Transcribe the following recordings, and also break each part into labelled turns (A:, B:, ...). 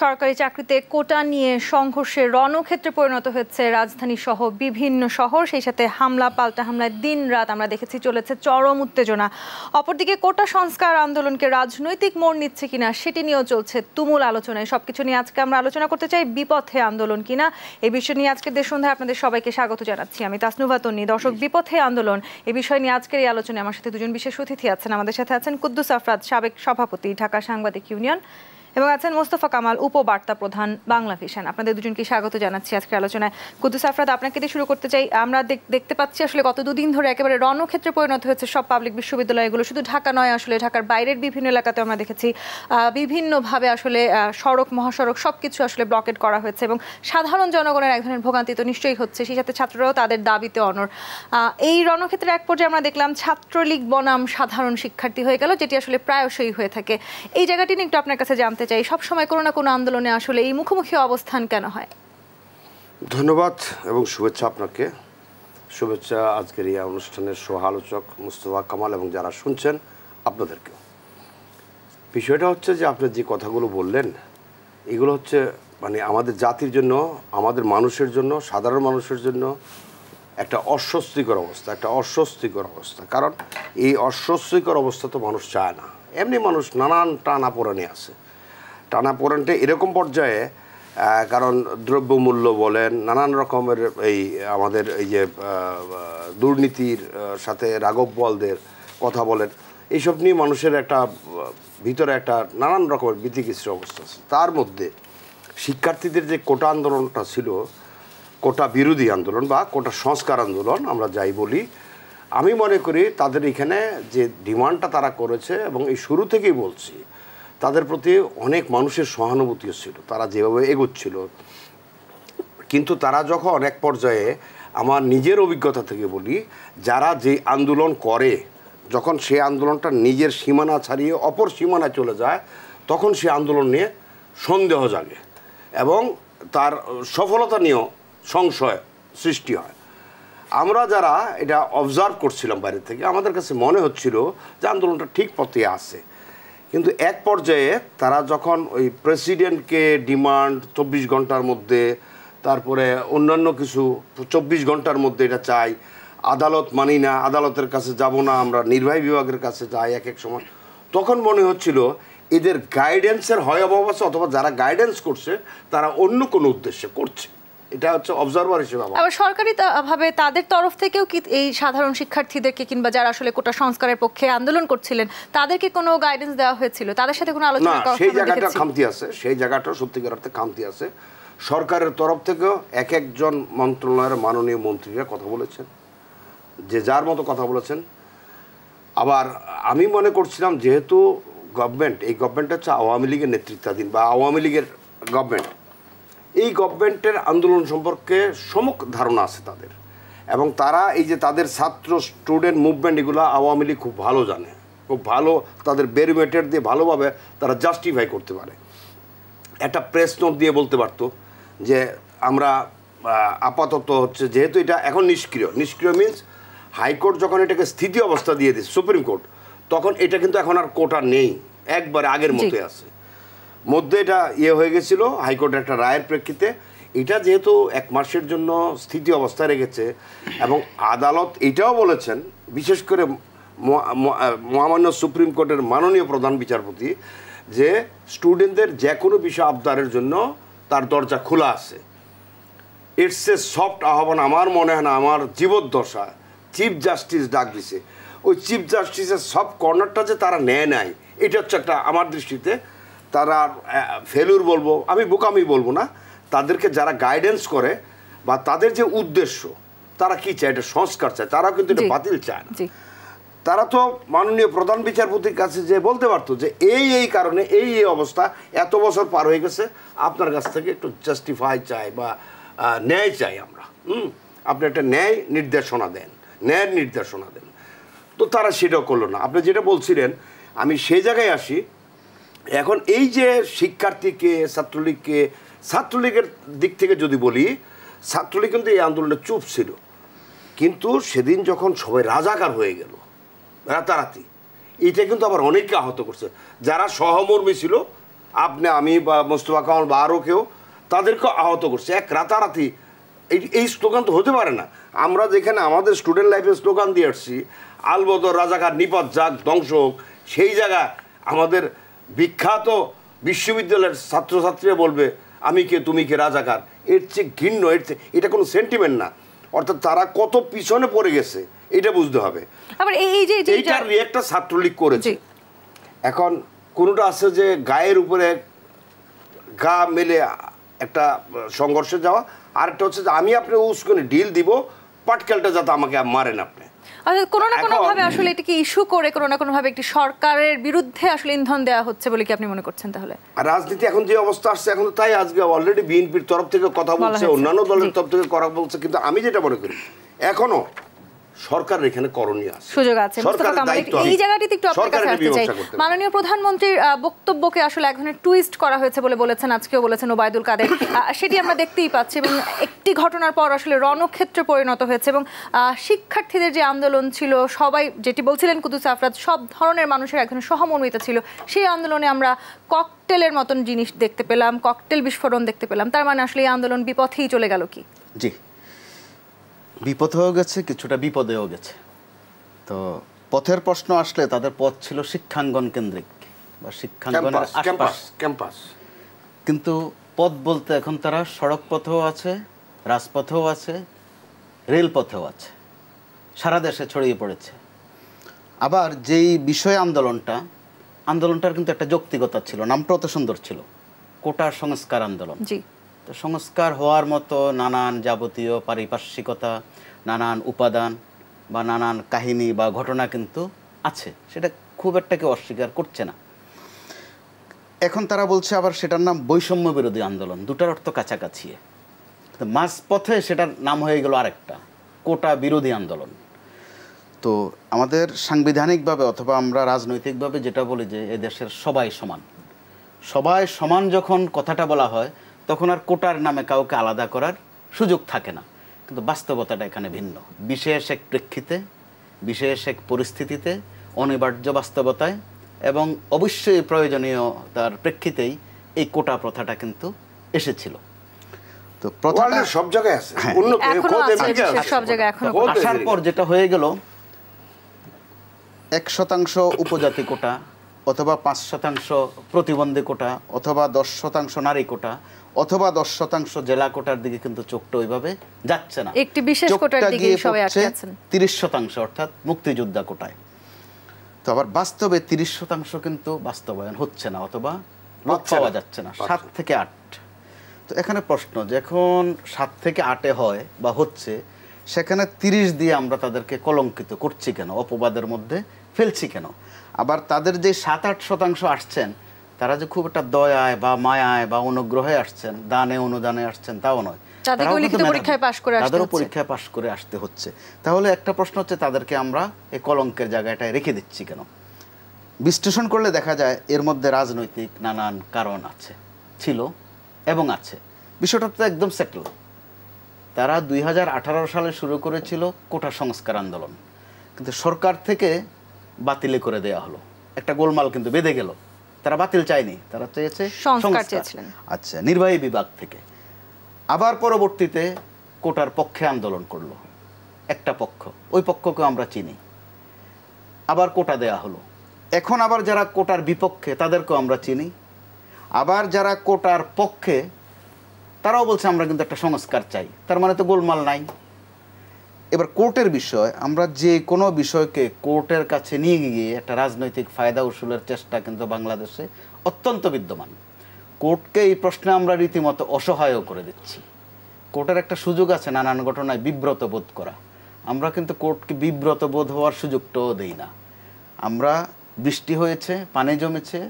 A: সরকারি চাকরিতে কোটা নিয়ে সংঘর্ষের রণক্ষেত্রে পরিণত হয়েছে রাজধানী সহ বিভিন্ন শহর। সেই সাথে হামলা পাল্টা হামলায় দিন রাত আমরা দেখেছি চলেছে চরম উত্তেজনা। অপরদিকে কোটা সংস্কার আন্দোলনকে রাজনৈতিক মোড় নিচ্ছে কিনা সেটি নিয়েও চলছে তুমুল আলোচনায়। সবকিছু নিয়ে আজকে আমরা আলোচনা করতে চাই বিপথে আন্দোলন কিনা, এই বিষয় নিয়ে আজকের দেশ সন্ধ্যায় আপনাদের সবাইকে স্বাগত জানাচ্ছি। আমি তাসনুভা তন্নি। দর্শক, বিপথে আন্দোলন এই বিষয় নিয়ে আজকের এই আলোচনায় আমার সাথে দুজন বিশেষ অতিথি আছেন। আমাদের সাথে আছেন কুদ্দুস আফরাদ, সাবেক সভাপতি ঢাকা সাংবাদিক ইউনিয়ন, এবং আছেন মোস্তফা কামাল, উপবার্তা প্রধান, বাংলা ভিশন। আপনাদের দুজনকে স্বাগত জানাচ্ছি আজকের আলোচনায়। কুদ্দুস আফরাদ, আপনাকে দিয়ে শুরু করতে চাই। আমরা দেখতে পাচ্ছি আসলে গত দুদিন ধরে একেবারে রণক্ষেত্রে পরিণত হয়েছে সব পাবলিক বিশ্ববিদ্যালয়গুলো। শুধু ঢাকা নয়, আসলে ঢাকার বাইরের বিভিন্ন এলাকাতে আমরা দেখেছি বিভিন্নভাবে আসলে সড়ক মহাসড়ক সবকিছু আসলে ব্লকেট করা হয়েছে এবং সাধারণ জনগণের এক ধরনের ভোগান্তি তো নিশ্চয়ই হচ্ছে। সেই সাথে ছাত্ররাও তাদের দাবিতে অনড়। এই রণক্ষেত্রে এক পর্যায়ে আমরা দেখলাম ছাত্রলীগ বনাম সাধারণ শিক্ষার্থী হয়ে গেল, যেটি আসলে প্রায়শই হয়ে থাকে। এই জায়গাটি নিয়ে একটু আপনার কাছে জানতে চাই, সব সময় কোনো না কোনো আন্দোলনে আসলে এই মুখোমুখি অবস্থান কেন হয়?
B: ধন্যবাদ এবং শুভেচ্ছা আপনাকে। শুভেচ্ছা আজকের এই অনুষ্ঠানের সহ আলোচক মুস্তফা কামাল এবং যারা শুনছেন আপনাদেরকে। বিষয়টা হচ্ছে যে আপনি যে কথাগুলো বললেন এগুলো হচ্ছে মানে আমাদের জাতির জন্য, আমাদের মানুষের জন্য, সাধারণ মানুষের জন্য একটা অস্বস্তিকর অবস্থা। কারণ এই অস্বস্তিকর অবস্থা তো মানুষ চায় না। এমনি মানুষ নানান টানাপোড়েনে আছে। টানাপোড়েনটা এরকম পর্যায়ে, কারণ দ্রব্যমূল্য বলেন, নানান রকমের এই আমাদের এই যে দুর্নীতির সাথে রাঘব বোয়ালদের কথা বলেন, এইসব নিয়ে মানুষের একটা ভিতরে একটা নানান রকমের বিতিকিচ্ছির অবস্থা আছে। তার মধ্যে শিক্ষার্থীদের যে কোটা আন্দোলনটা ছিল, কোটা বিরোধী আন্দোলন বা কোটা সংস্কার আন্দোলন আমরা যাই বলি, আমি মনে করি তাদের এখানে যে ডিমান্ডটা তারা করেছে এবং এই শুরু থেকেই বলছি তাদের প্রতি অনেক মানুষের সহানুভূতিও ছিল, তারা যেভাবে এগোচ্ছিল। কিন্তু তারা যখন এক পর্যায়ে, আমার নিজের অভিজ্ঞতা থেকে বলি, যারা যে আন্দোলন করে যখন সে আন্দোলনটা নিজের সীমানা ছাড়িয়ে অপর সীমানায় চলে যায়, তখন সে আন্দোলন নিয়ে সন্দেহ জাগে এবং তার সফলতা নিয়েও সংশয় সৃষ্টি হয়। আমরা যারা এটা অবজার্ভ করছিলাম বাইরে থেকে, আমাদের কাছে মনে হচ্ছিল যে আন্দোলনটা ঠিক পথে আছে। কিন্তু এক পর্যায়ে তারা যখন ওই প্রেসিডেন্টকে ডিমান্ড 24 ঘন্টার মধ্যে, তারপরে অন্যান্য কিছু 24 ঘন্টার মধ্যে এটা চাই, আদালত মানি না, আদালতের কাছে যাব না, আমরা নির্বাহী বিভাগের কাছে যাই এক এক সময়, তখন মনে হচ্ছিল এদের গাইডেন্সের হয় অভাব আছে, অথবা যারা গাইডেন্স করছে তারা অন্য কোনো উদ্দেশ্যে করছে। এটা হচ্ছে অবজারভার হিসেবে।
A: আবার সরকারি ভাবে তাদের তরফ থেকেও কি এই সাধারণ শিক্ষার্থীদেরকে কিংবা যারা আসলে কোটা সংস্কারের পক্ষে আন্দোলন করছিলেন তাদেরকে কোনো গাইডেন্স দেওয়া হয়েছিল? তাদের সাথে কোনো আলোচনা করা?
B: সেই জায়গাটা খামতি আছে, সেই জায়গাটা সত্যিকার অর্থে খামতি আছে। সরকারের তরফ থেকেও এক একজন মন্ত্রণালয়ের মাননীয় মন্ত্রীরা কথা বলেছেন, যে যার মতো কথা বলেছেন। আবার আমি মনে করছিলাম যেহেতু গভর্নমেন্ট, এই গভর্নমেন্ট হচ্ছে আওয়ামী লীগের নেতৃত্বাধীন বা আওয়ামী লীগের গভর্নমেন্ট, এই গভর্নমেন্টের আন্দোলন সম্পর্কে সম্যক ধারণা আছে তাদের, এবং তারা এই যে তাদের ছাত্র স্টুডেন্ট মুভমেন্ট এগুলো আওয়ামী লীগ খুব ভালো জানে, খুব ভালো তাদের ব্যারিমেটার দিয়ে ভালোভাবে তারা জাস্টিফাই করতে পারে। একটা প্রেস নোট দিয়ে বলতে পারতো যে আমরা আপাতত হচ্ছে, যেহেতু এটা এখন নিষ্ক্রিয় মিনস হাইকোর্ট যখন এটাকে স্থিতি অবস্থা দিয়ে দিচ্ছে সুপ্রিম কোর্ট, তখন এটা কিন্তু এখন আর কোটা নেই, একবারে আগের মতোই আছে। মধ্যে এটা হয়ে গেছিল হাইকোর্টের একটা রায়ের প্রেক্ষিতে, এটা যেহেতু 1 মাসের জন্য স্থিতি অবস্থায় রেখেছে, এবং আদালত এটাও বলেছেন, বিশেষ করে মহামান্য সুপ্রিম কোর্টের মাননীয় প্রধান বিচারপতি, যে স্টুডেন্টদের যে কোনো বিষয় আবদারের জন্য তার দরজা খোলা আছে। ইটস এ সফট আহ্বান। আমার মনে হয় না আমার জীবদ্দশা চিফ জাস্টিস ডাক দিছে, ওই চিফ জাস্টিসের সব কর্নারটা যে তারা নেয় নাই, এটা হচ্ছে একটা আমার দৃষ্টিতে তারা ফেলুর বলবো, আমি বোকামি বলবো না, তাদেরকে যারা গাইডেন্স করে বা তাদের যে উদ্দেশ্য, তারা কি চায়, এটা সংস্কার চায়, তারা কিন্তু এটা বাতিল চায় না। তারা তো মাননীয় প্রধান বিচারপতির কাছে যে বলতে পারতো যে এই কারণে এই অবস্থা, এত বছর পার হয়ে গেছে, আপনার কাছ থেকে একটু জাস্টিফাই চাই বা ন্যায় চাই আমরা, আপনি একটা ন্যায়ের নির্দেশনা দেন। তো তারা সেটাও করলো না। আপনি যেটা বলছিলেন, আমি সেই জায়গায় আসি। এখন এই যে শিক্ষার্থীকে, ছাত্রলীগের দিক থেকে যদি বলি, ছাত্রলীগ কিন্তু এই আন্দোলনে চুপ ছিল, কিন্তু সেদিন যখন সবাই রাজাকার হয়ে গেল রাতারাতি, এটা কিন্তু আবার অনেককে আহত করছে। যারা সহমর্মী ছিল আপনি, আমি বা মোস্তফা কামাল বা আরও কেউ, তাদেরকে আহত করছে এক রাতারাতি। এই স্লোগান তো হতে পারে না। আমরা যেখানে আমাদের স্টুডেন্ট লাইফে স্লোগান দিয়ে আসছি, আলবদর রাজাকার নিপাত যাক, ধ্বংস হোক, সেই জায়গায় আমাদের বিখ্যাত বিশ্ববিদ্যালয়ের ছাত্রছাত্রীরা বলবে আমি কে তুমি কে রাজাকার, এর চেয়ে ঘৃণ্য, এটা কোনো সেন্টিমেন্ট না। অর্থাৎ তারা কত পিছনে পড়ে গেছে এটা বুঝতে হবে।
A: আবার এইটার
B: রিয়েক্টটা ছাত্রলীগ করেছে। এখন কোনোটা আছে যে গায়ের উপরে গা মেলে একটা সংঘর্ষে যাওয়া, আরেকটা হচ্ছে যে আমি আপনি উস্কনে ডিল দিব, পাটকেলটা যাতে আমাকে মারেন আপনি।
A: কোনো না কোনো ভাবে আসলে এটাকে ইস্যু করে কোনো না কোনো ভাবে একটি সরকারের বিরুদ্ধে আসলে ইন্ধন দেওয়া হচ্ছে বলে কি আপনি মনে করছেন? তাহলে রাজনীতি
B: এখন যে অবস্থা আসছে, এখন তাই আজকে অলরেডি বিএনপির তরফ থেকে কথা বলছে, অন্যান্য দলের তরফ থেকে কথা বলছে, কিন্তু আমি যেটা মনে করি এখনো সরকারের এখানে করণীয় আছে,
A: সুযোগ আছে। এই জায়গাটিতে একটু আপনার কাছে আসতে চাই। মাননীয় প্রধানমন্ত্রীর বক্তব্যকে আসলে এক ধরনের টুইস্ট করা হয়েছে বলে বলেছেন, আজকেও বলেছেন ওবায়দুল কাদের। সেটি আমরা দেখতেই পাচ্ছি এবং একটি ঘটনার পর আসলে রণক্ষেত্রে পরিণত হয়েছে এবং শিক্ষার্থীদের যে আন্দোলন ছিল, সবাই যেটি বলছিলেন কুদ্দুস আফরাদ, সব ধরনের মানুষের এক ধরনের সহমর্মিতা ছিল। সেই আন্দোলনে আমরা ককটেলের মতন জিনিস দেখতে পেলাম, ককটেল বিস্ফোরণ দেখতে পেলাম। তার মানে আসলে এই আন্দোলন বিপথেই চলে গেল কি?
C: জি, বিপথেও গেছে, কিছুটা বিপদেও গেছে। তো পথের প্রশ্ন আসলে তাদের পথ ছিল শিক্ষাঙ্গন কেন্দ্রিক বা শিক্ষাঙ্গনের আশপাশ
B: ক্যাম্পাস,
C: কিন্তু পথ বলতে এখন তারা সড়ক পথেও আছে, রাজপথেও আছে, রেলপথেও আছে, সারা দেশে ছড়িয়ে পড়েছে। আবার যেই বিষয় আন্দোলনটার কিন্তু একটা যৌক্তিকতা ছিল, নামটাও তো সুন্দর ছিল, কোটা সংস্কার আন্দোলন।
A: জি,
C: তো সংস্কার হওয়ার মতো নানান যাবতীয় পারিপার্শ্বিকতা, নানান উপাদান বা নানান কাহিনী বা ঘটনা কিন্তু আছে, সেটা খুব একটা কেউ অস্বীকার করছে না। এখন তারা বলছে আবার সেটার নাম বৈষম্য বিরোধী আন্দোলন, দুটার অর্থ কাছাকাছি। তো মাঝপথে সেটার নাম হয়ে গেল আরেকটা, কোটা বিরোধী আন্দোলন। তো আমাদের সাংবিধানিকভাবে অথবা আমরা রাজনৈতিকভাবে যেটা বলি যে এদেশের সবাই সমান, সবাই সমান যখন কথাটা বলা হয় তখন আর কোটার নামে কাউকে আলাদা করার সুযোগ থাকে না। কিন্তু বাস্তবতাটা এখানে ভিন্ন। বিশেষ এক প্রেক্ষিতে, বিশেষ এক পরিস্থিতিতে, অনিবার্য বাস্তবতায় এবং অবশ্যই প্রয়োজনীয়তার প্রেক্ষিতেই এই কোটা প্রথাটা কিন্তু এসেছিল। তো প্রথাটা
B: সব জায়গায় আছে,
C: আসার পর যেটা হয়ে গেল 1% উপজাতি কোটা অথবা 5% প্রতিবন্ধী কোটা অথবা 10% নারী কোটা অথবা 10% জেলা কোটার দিকে কিন্তু চোখটা ওইভাবে যাচ্ছে না।
A: একটি বিশেষ কোটার দিকে সবাই আটকে আছেন
C: 30% অর্থাৎ মুক্তিযোদ্ধা কোটায়। তো আবার বাস্তবে 30% কিন্তু বাস্তবায়ন হচ্ছে না অথবা লোক পাওয়া যাচ্ছে না, 7 থেকে 8। তো এখানে প্রশ্ন, যখন 7 থেকে 8-এ হয় বা হচ্ছে, সেখানে 30 দিয়ে আমরা তাদেরকে কলঙ্কিত করছি কেন, অপবাদের মধ্যে ফেলছি কেন? আবার তাদের যে 7-8% আসছেন, তারা যে খুব একটা দয়ায় বা মায়ায় বা অনুগ্রহে আসছেন, দানে অনুদানে আসছেন তাও নয়, তাদেরও পরীক্ষায় পাশ করে আসতে হচ্ছে। তাহলে একটা প্রশ্ন হচ্ছে, তাদেরকে আমরা এই কলঙ্কের জায়গাটায় রেখে দিচ্ছি কেন? বিশ্লেষণ করলে দেখা যায় এর মধ্যে রাজনৈতিক নানান কারণ আছে, ছিল এবং আছে। বিষয়টা তো একদম সেটল। তারা 2018 সালে শুরু করেছিল কোটা সংস্কার আন্দোলন, কিন্তু সরকার থেকে বাতিল করে দেওয়া হলো, একটা গোলমাল কিন্তু বেঁধে গেল। তারা বাতিল চায়নি, তারা চেয়েছে সংস্কার। আচ্ছা, নির্বাহী বিভাগ থেকে আবার পরবর্তীতে কোটার পক্ষে আন্দোলন করলো একটা পক্ষ, ওই পক্ষকে আমরা চিনি, আবার কোটা দেয়া হলো। এখন আবার যারা কোটার বিপক্ষে তাদেরকেও আমরা চিনি, আবার যারা কোটার পক্ষে তারাও বলছে আমরা কিন্তু একটা সংস্কার চাই। তার মানে তো গোলমাল নাই। এবার কোর্টের বিষয়, আমরা যে কোনো বিষয়কে কোর্টের কাছে নিয়ে গিয়ে একটা রাজনৈতিক ফায়দা উসুলের চেষ্টা কিন্তু বাংলাদেশে অত্যন্ত বিদ্যমান। কোর্টকে এই প্রশ্নে আমরা রীতিমতো অসহায়ও করে দিচ্ছি। কোর্টের একটা সুযোগ আছে নানান ঘটনায় বিব্রত বোধ করা, আমরা কিন্তু কোর্টকে বিব্রত বোধ হওয়ার সুযোগটাও দেই না। আমরা বৃষ্টি হয়েছে, পানি জমেছে,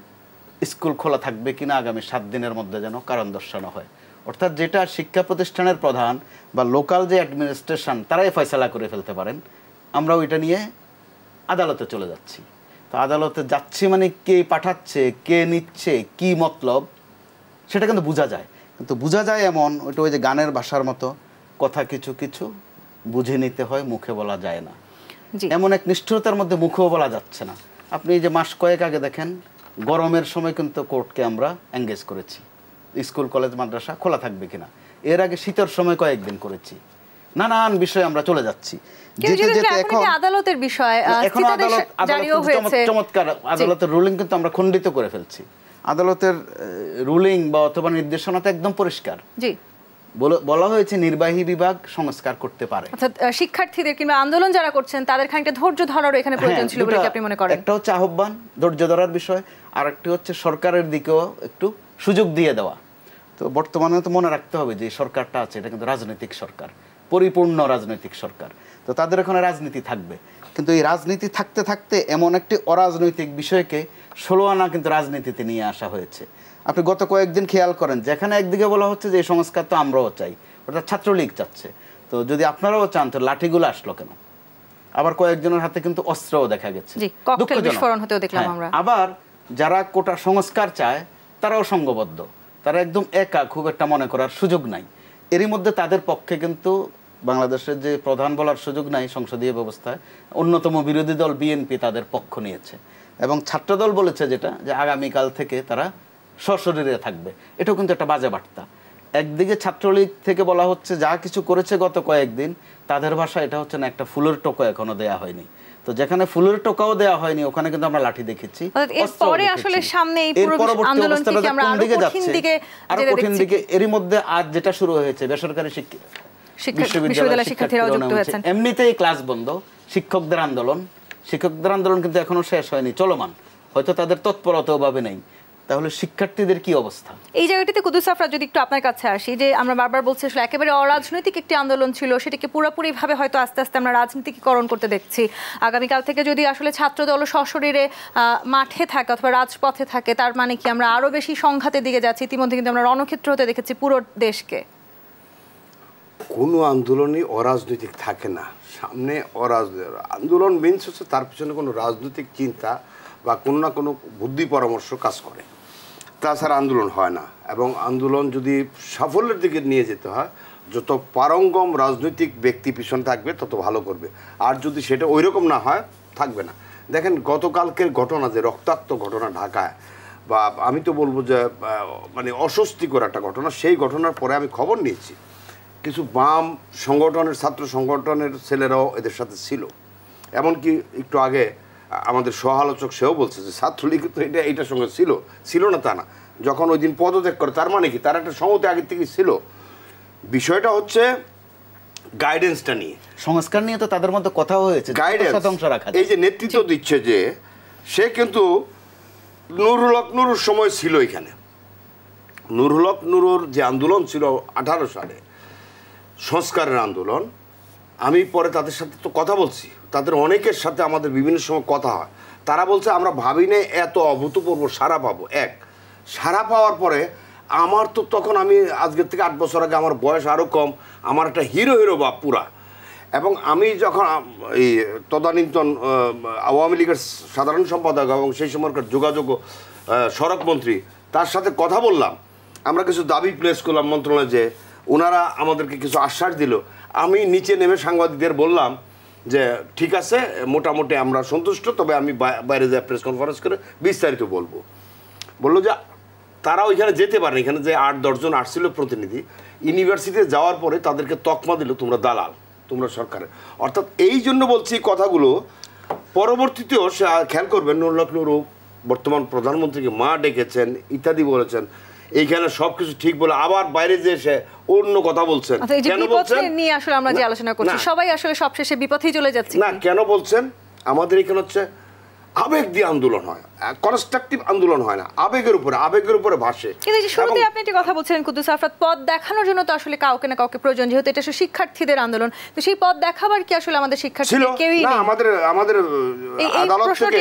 C: স্কুল খোলা থাকবে কিনা আগামী 7 দিনের মধ্যে যেন কারণ দর্শানো হয়। অর্থাৎ যেটা শিক্ষা প্রতিষ্ঠানের প্রধান বা লোকাল যে অ্যাডমিনিস্ট্রেশন তারাই ফয়সালা করে ফেলতে পারেন, আমরা ওইটা নিয়ে আদালতে চলে যাচ্ছি। তো আদালতে যাচ্ছি মানে কে পাঠাচ্ছে, কে নিচ্ছে, কি মতলব, সেটা কিন্তু বোঝা যায়। কিন্তু বোঝা যায় এমন, ওইটা ওই যে গানের ভাষার মতো, কথা কিছু কিছু বুঝে নিতে হয়, মুখে বলা যায় না। এমন এক নিষ্ঠুরতার মধ্যে মুখেও বলা যাচ্ছে না। আপনি যে মাস কয়েক আগে দেখেন গরমের সময় কিন্তু কোর্টকে আমরা এঙ্গেজ করেছি, স্কুল কলেজ মাদ্রাসা খোলা থাকবে কিনা। এর আগে শীতের সময় কয়েকদিন করেছি, নানান বিষয়ে আমরা চলে যাচ্ছি।
A: আদালতের বিষয়
C: চমৎকার আদালতের রুলিং কিন্তু আমরা খণ্ডিত করে ফেলছি। আদালতের রুলিং বা অথবা নির্দেশনা তো একদম পরিষ্কার, বলা হয়েছে নির্বাহী বিভাগ সংস্কার করতে পারে।
A: শিক্ষার্থীদের কিংবা আন্দোলন যারা করছেন তাদের খানিকটা ধৈর্য ধরারও এখানে প্রয়োজন ছিল বলে আপনি মনে করেন?
C: একটা হচ্ছে আহ্বান, ধৈর্য ধরার বিষয়, আর একটি হচ্ছে সরকারের দিকেও একটু সুযোগ দিয়ে দেওয়া। তো বর্তমানে তো মনে রাখতে হবে যে সরকারটা আছে এটা কিন্তু রাজনৈতিক সরকার, পরিপূর্ণ রাজনৈতিক সরকার। তো তাদের ওখানে রাজনীতি থাকবে, কিন্তু এই রাজনীতি থাকতে থাকতে এমন একটি অরাজনৈতিক বিষয়কে 16 আনা কিন্তু রাজনীতিতে নিয়ে আসা হয়েছে। আপনি গত কয়েকদিন খেয়াল করেন, যেখানে একদিকে বলা হচ্ছে যে এই সংস্কার তো আমরাও চাই, অর্থাৎ ছাত্রলীগ চাচ্ছে, তো যদি আপনারাও চান তো লাঠিগুলো আসলো কেন? আবার কয়েকজনের হাতে কিন্তু অস্ত্রও দেখা গেছে, আবার যারা কোটা সংস্কার চায় তারাও সংঘবদ্ধ, তারা একদম একা, খুব একটা মনে করার সুযোগ নাই। এরই মধ্যে তাদের পক্ষে কিন্তু বাংলাদেশের যে প্রধান বলার সুযোগ নাই সংসদীয় ব্যবস্থায়, অন্যতম বিরোধী দল বিএনপি তাদের পক্ষ নিয়েছে, এবং ছাত্রদল বলেছে যেটা যে আগামীকাল থেকে তারা সশরীরে থাকবে। এটাও কিন্তু একটা বাজে বার্তা। একদিকে ছাত্রলীগ থেকে বলা হচ্ছে যা কিছু করেছে গত কয়েকদিন, তাদের ভাষা এটা হচ্ছে না একটা ফুলের টোকা এখনো দেয়া হয়নি। তো যেখানে ফুলের টোকাও দেওয়া হয়নি ওখানে কিন্তু আমরা লাঠি দেখেছি। এরই মধ্যে আজ যেটা শুরু হয়েছে, বেসরকারি বিশ্ববিদ্যালয় শিক্ষার্থীরাও যুক্ত হয়েছেন, এমনিতেই ক্লাস বন্ধ, শিক্ষকদের আন্দোলন কিন্তু এখনো শেষ হয়নি, চলমান, হয়তো তাদের তৎপরতা ভাবে নেই। তাহলে শিক্ষার্থীদের কি অবস্থা?
A: এই জায়গাটিতে কুদ্দুস আফরাদ, যদি একটু আপনার কাছে আসি, যে আমরা বারবার বলছি আসলে একেবারে অরাজনৈতিক একটি আন্দোলন ছিল, সেটাকে পুরোপুরিভাবে হয়তো আস্তে আস্তে আমরা রাজনীতিকরণ করতে দেখছি। আগামীকাল থেকে যদি আসলে ছাত্রদল সশরীরে মাঠে থাকে অথবা রাজপথে থাকে, তার মানে কি আমরা আরো বেশি সংঘাতের দিকে যাচ্ছি? ইতিমধ্যে কিন্তু আমরা রণক্ষেত্র হতে দেখেছি পুরো দেশকে।
B: কোনো আন্দোলনই অরাজনৈতিক থাকে না। সামনে আন্দোলন মিনস হচ্ছে তার পিছনে কোনো রাজনৈতিক চিন্তা বা কোনো না কোনো বুদ্ধি পরামর্শ কাজ করে, তাছাড়া আন্দোলন হয় না। এবং আন্দোলন যদি সাফল্যের দিকে নিয়ে যেতে হয়, যত পারঙ্গম রাজনৈতিক ব্যক্তি পিছনে থাকবে তত ভালো করবে, আর যদি সেটা ওই রকম না হয় থাকবে না। দেখেন গতকালকের ঘটনা, যে রক্তাক্ত ঘটনা ঢাকায়, বা আমি তো বলবো যে মানে অস্বস্তিকর একটা ঘটনা, সেই ঘটনার পরে আমি খবর নিয়েছি কিছু বাম সংগঠনের, ছাত্র সংগঠনের ছেলেরাও এদের সাথে ছিল। এমনকি একটু আগে আমাদের সহ-আলোচক সেও বলছে যে ছাত্রলীগ তো এইটার সঙ্গে ছিল না তা না, যখন ওই দিন পদত্যাগ করে তার মানে কি তার একটা সংহতি আগের থেকেই ছিল। বিষয়টা হচ্ছে গাইডেন্সটা নিয়ে,
C: সংস্কার নিয়ে তো তাদের মধ্যে কথা হয়েছে, গাইডেন্স রাখা।
B: এই যে নেতৃত্ব দিচ্ছে যে সে কিন্তু নুরুল হক নুরুর সময় ছিল এখানে। নুরুল হক নুরুর যে আন্দোলন ছিল 18 সালে সংস্কারের আন্দোলন, আমি পরে তাদের সাথে তো কথা বলছি, তাদের অনেকের সাথে আমাদের বিভিন্ন সময় কথা হয়। তারা বলছে আমরা ভাবি না এত অভূতপূর্ব সাড়া পাবো। সাড়া পাওয়ার পরে আমার তো তখন, আমি আজকের থেকে 8 বছর আগে, আমার বয়স আরও কম, আমার একটা হিরো ভাব পুরা। এবং আমি যখন এই তদানীন্তন আওয়ামী লীগের সাধারণ সম্পাদক এবং সেই সময়কার যোগাযোগ সড়ক মন্ত্রী, তার সাথে কথা বললাম, আমরা কিছু দাবি প্লেস করলাম মন্ত্রণালয়ে, যে ওনারা আমাদেরকে কিছু আশ্বাস দিল। আমি নিচে নেমে সাংবাদিকদের বললাম যে ঠিক আছে, মোটামুটি আমরা সন্তুষ্ট, তবে আমি বাইরে যাই প্রেস কনফারেন্স করে বিস্তারিত বললো যে তারা ওইখানে যেতে পারে। এখানে যে 8-10 জন আসছিল প্রতিনিধি, ইউনিভার্সিটিতে যাওয়ার পরে তাদেরকে তকমা দিল, তোমরা দালাল, তোমরা সরকারের। অর্থাৎ এই জন্য বলছি কথাগুলো, পরবর্তীতেও খেয়াল করবেন, নুরুল হক নুরু বর্তমান প্রধানমন্ত্রীকে মা ডেকেছেন, ইত্যাদি বলেছেন, এইখানে সবকিছু ঠিক বলে আবার বাইরে যে এসে অন্য কথা বলছেন।
A: কেন বলছেন নিয়ে আসলে আমরা যে আলোচনা করছি, সবাই আসলে সবশেষে বিপথেই চলে যাচ্ছে
B: না। কেন বলছেন? আমাদের এখানে হচ্ছে আবেগ দিয়ে আন্দোলন হয়, কনস্ট্রাকটিভ আন্দোলন হয় না, আবেগের উপরে ভাসে।
A: কিন্তু যে শুরুতে আপনি একটা কথা বলছিলেন কুদ্দুস আফরাদ, পথ দেখানোর জন্য তো আসলে কাউকে না কাউকে প্রয়োজন, যেহেতু এটা শিক্ষার্থীদের আন্দোলন, তো সেই পথ দেখাবার কি আসলে আমাদের শিক্ষার্থীদের কেউই নেই?
B: আমাদের আদালত থেকে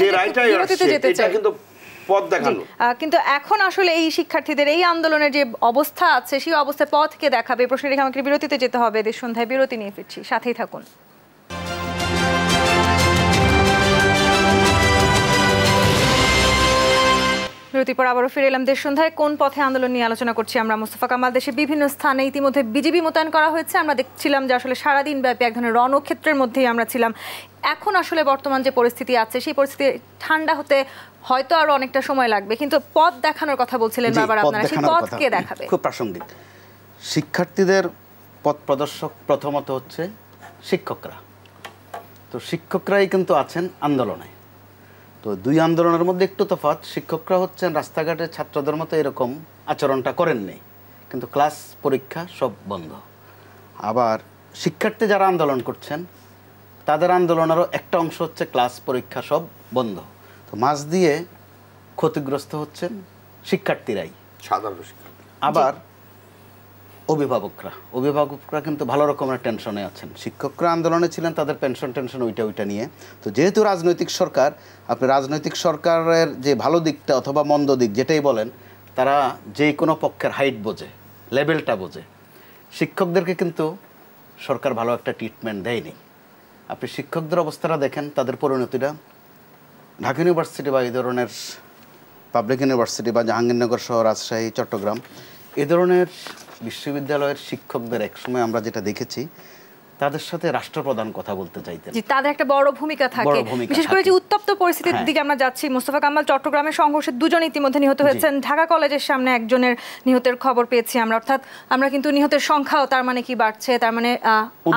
B: যে রায়টা আসছে এটা কিন্তু পথ দেখানো।
A: কিন্তু এখন আসলে এই শিক্ষার্থীদের এই আন্দোলনের যে অবস্থা আছে, সেই অবস্থায় পথকে দেখাবে, প্রশ্ন রেখে আমাকে বিরতিতে যেতে হবে। দেশ সন্ধ্যায় বিরতি নিয়ে ফিরছি, সাথেই থাকুন। বিরতির পর আবারও ফিরে এলাম দেশ সন্ধ্যায়। কোন পথে আন্দোলন নিয়ে আলোচনা করছি আমরা। মোস্তফা কামাল, দেশের বিভিন্ন স্থানে ইতিমধ্যে বিজিবি মোতায়েন করা হয়েছে। আমরা দেখছিলাম যে আসলে সারাদিন ব্যাপী এক ধরনের রণক্ষেত্রের মধ্যেই আমরা ছিলাম। এখন আসলে বর্তমান যে পরিস্থিতি আছে, সেই পরিস্থিতি ঠান্ডা হতে হয়তো আরো অনেকটা সময় লাগবে, কিন্তু পথ দেখানোর কথা বলছিলেন বারবার আপনারা, সেই পথ কে দেখাবে?
C: খুব প্রাসঙ্গিক। শিক্ষার্থীদের পথ প্রদর্শক প্রথমত হচ্ছে শিক্ষকরা। তো শিক্ষকরাই কিন্তু আছেন আন্দোলনে। তো দুই আন্দোলনের মধ্যে একটু তফাৎ। শিক্ষকরা হচ্ছেন রাস্তাঘাটে ছাত্রদের মতো এরকম আচরণটা করেননি, কিন্তু ক্লাস পরীক্ষা সব বন্ধ। আবার শিক্ষার্থী যারা আন্দোলন করছেন তাদের আন্দোলনেরও একটা অংশ হচ্ছে ক্লাস পরীক্ষা সব বন্ধ। তো মাঝ দিয়ে ক্ষতিগ্রস্ত হচ্ছেন শিক্ষার্থীরাই,
B: সাধারণ শিক্ষার্থী।
C: আবার অভিভাবকরা কিন্তু ভালো রকমের টেনশনে আছেন। শিক্ষকরা আন্দোলনে ছিলেন, তাদের টেনশন ওইটা নিয়ে। তো যেহেতু রাজনৈতিক সরকার, আপনি রাজনৈতিক সরকারের যে ভালো দিকটা অথবা মন্দ দিক যেটাই বলেন, তারা যে কোনো পক্ষের হাইট বোঝে, লেভেলটা বোঝে। শিক্ষকদেরকে কিন্তু সরকার ভালো একটা ট্রিটমেন্ট দেয়নি। আপনি শিক্ষকদের অবস্থাটা দেখেন, তাদের পরিণতিটা। ঢাকা ইউনিভার্সিটি বা এই ধরনের পাবলিক ইউনিভার্সিটি বা জাহাঙ্গীরনগর সহ রাজশাহী, চট্টগ্রাম এ ধরনের বিশ্ববিদ্যালয়ের শিক্ষকদের একসময় আমরা যেটা দেখেছি, তাদের সাথে রাষ্ট্রপ্রধান কথা বলতে চাইতেন।
A: তাদের একটা বড় ভূমিকা থাকে, বিশেষ করে যে উত্তপ্ত পরিস্থিতির দিকে আমরা যাচ্ছি। মোস্তফা কামাল, চট্টগ্রামের সংঘর্ষে দুজন ইতিমধ্যে নিহত হয়েছেন। ঢাকা কলেজের সামনে একজনের নিহতের খবর পেয়েছি আমরা। অর্থাৎ আমরা কিন্তু নিহতের সংখ্যাও তার মানে কি বাড়ছে, তার মানে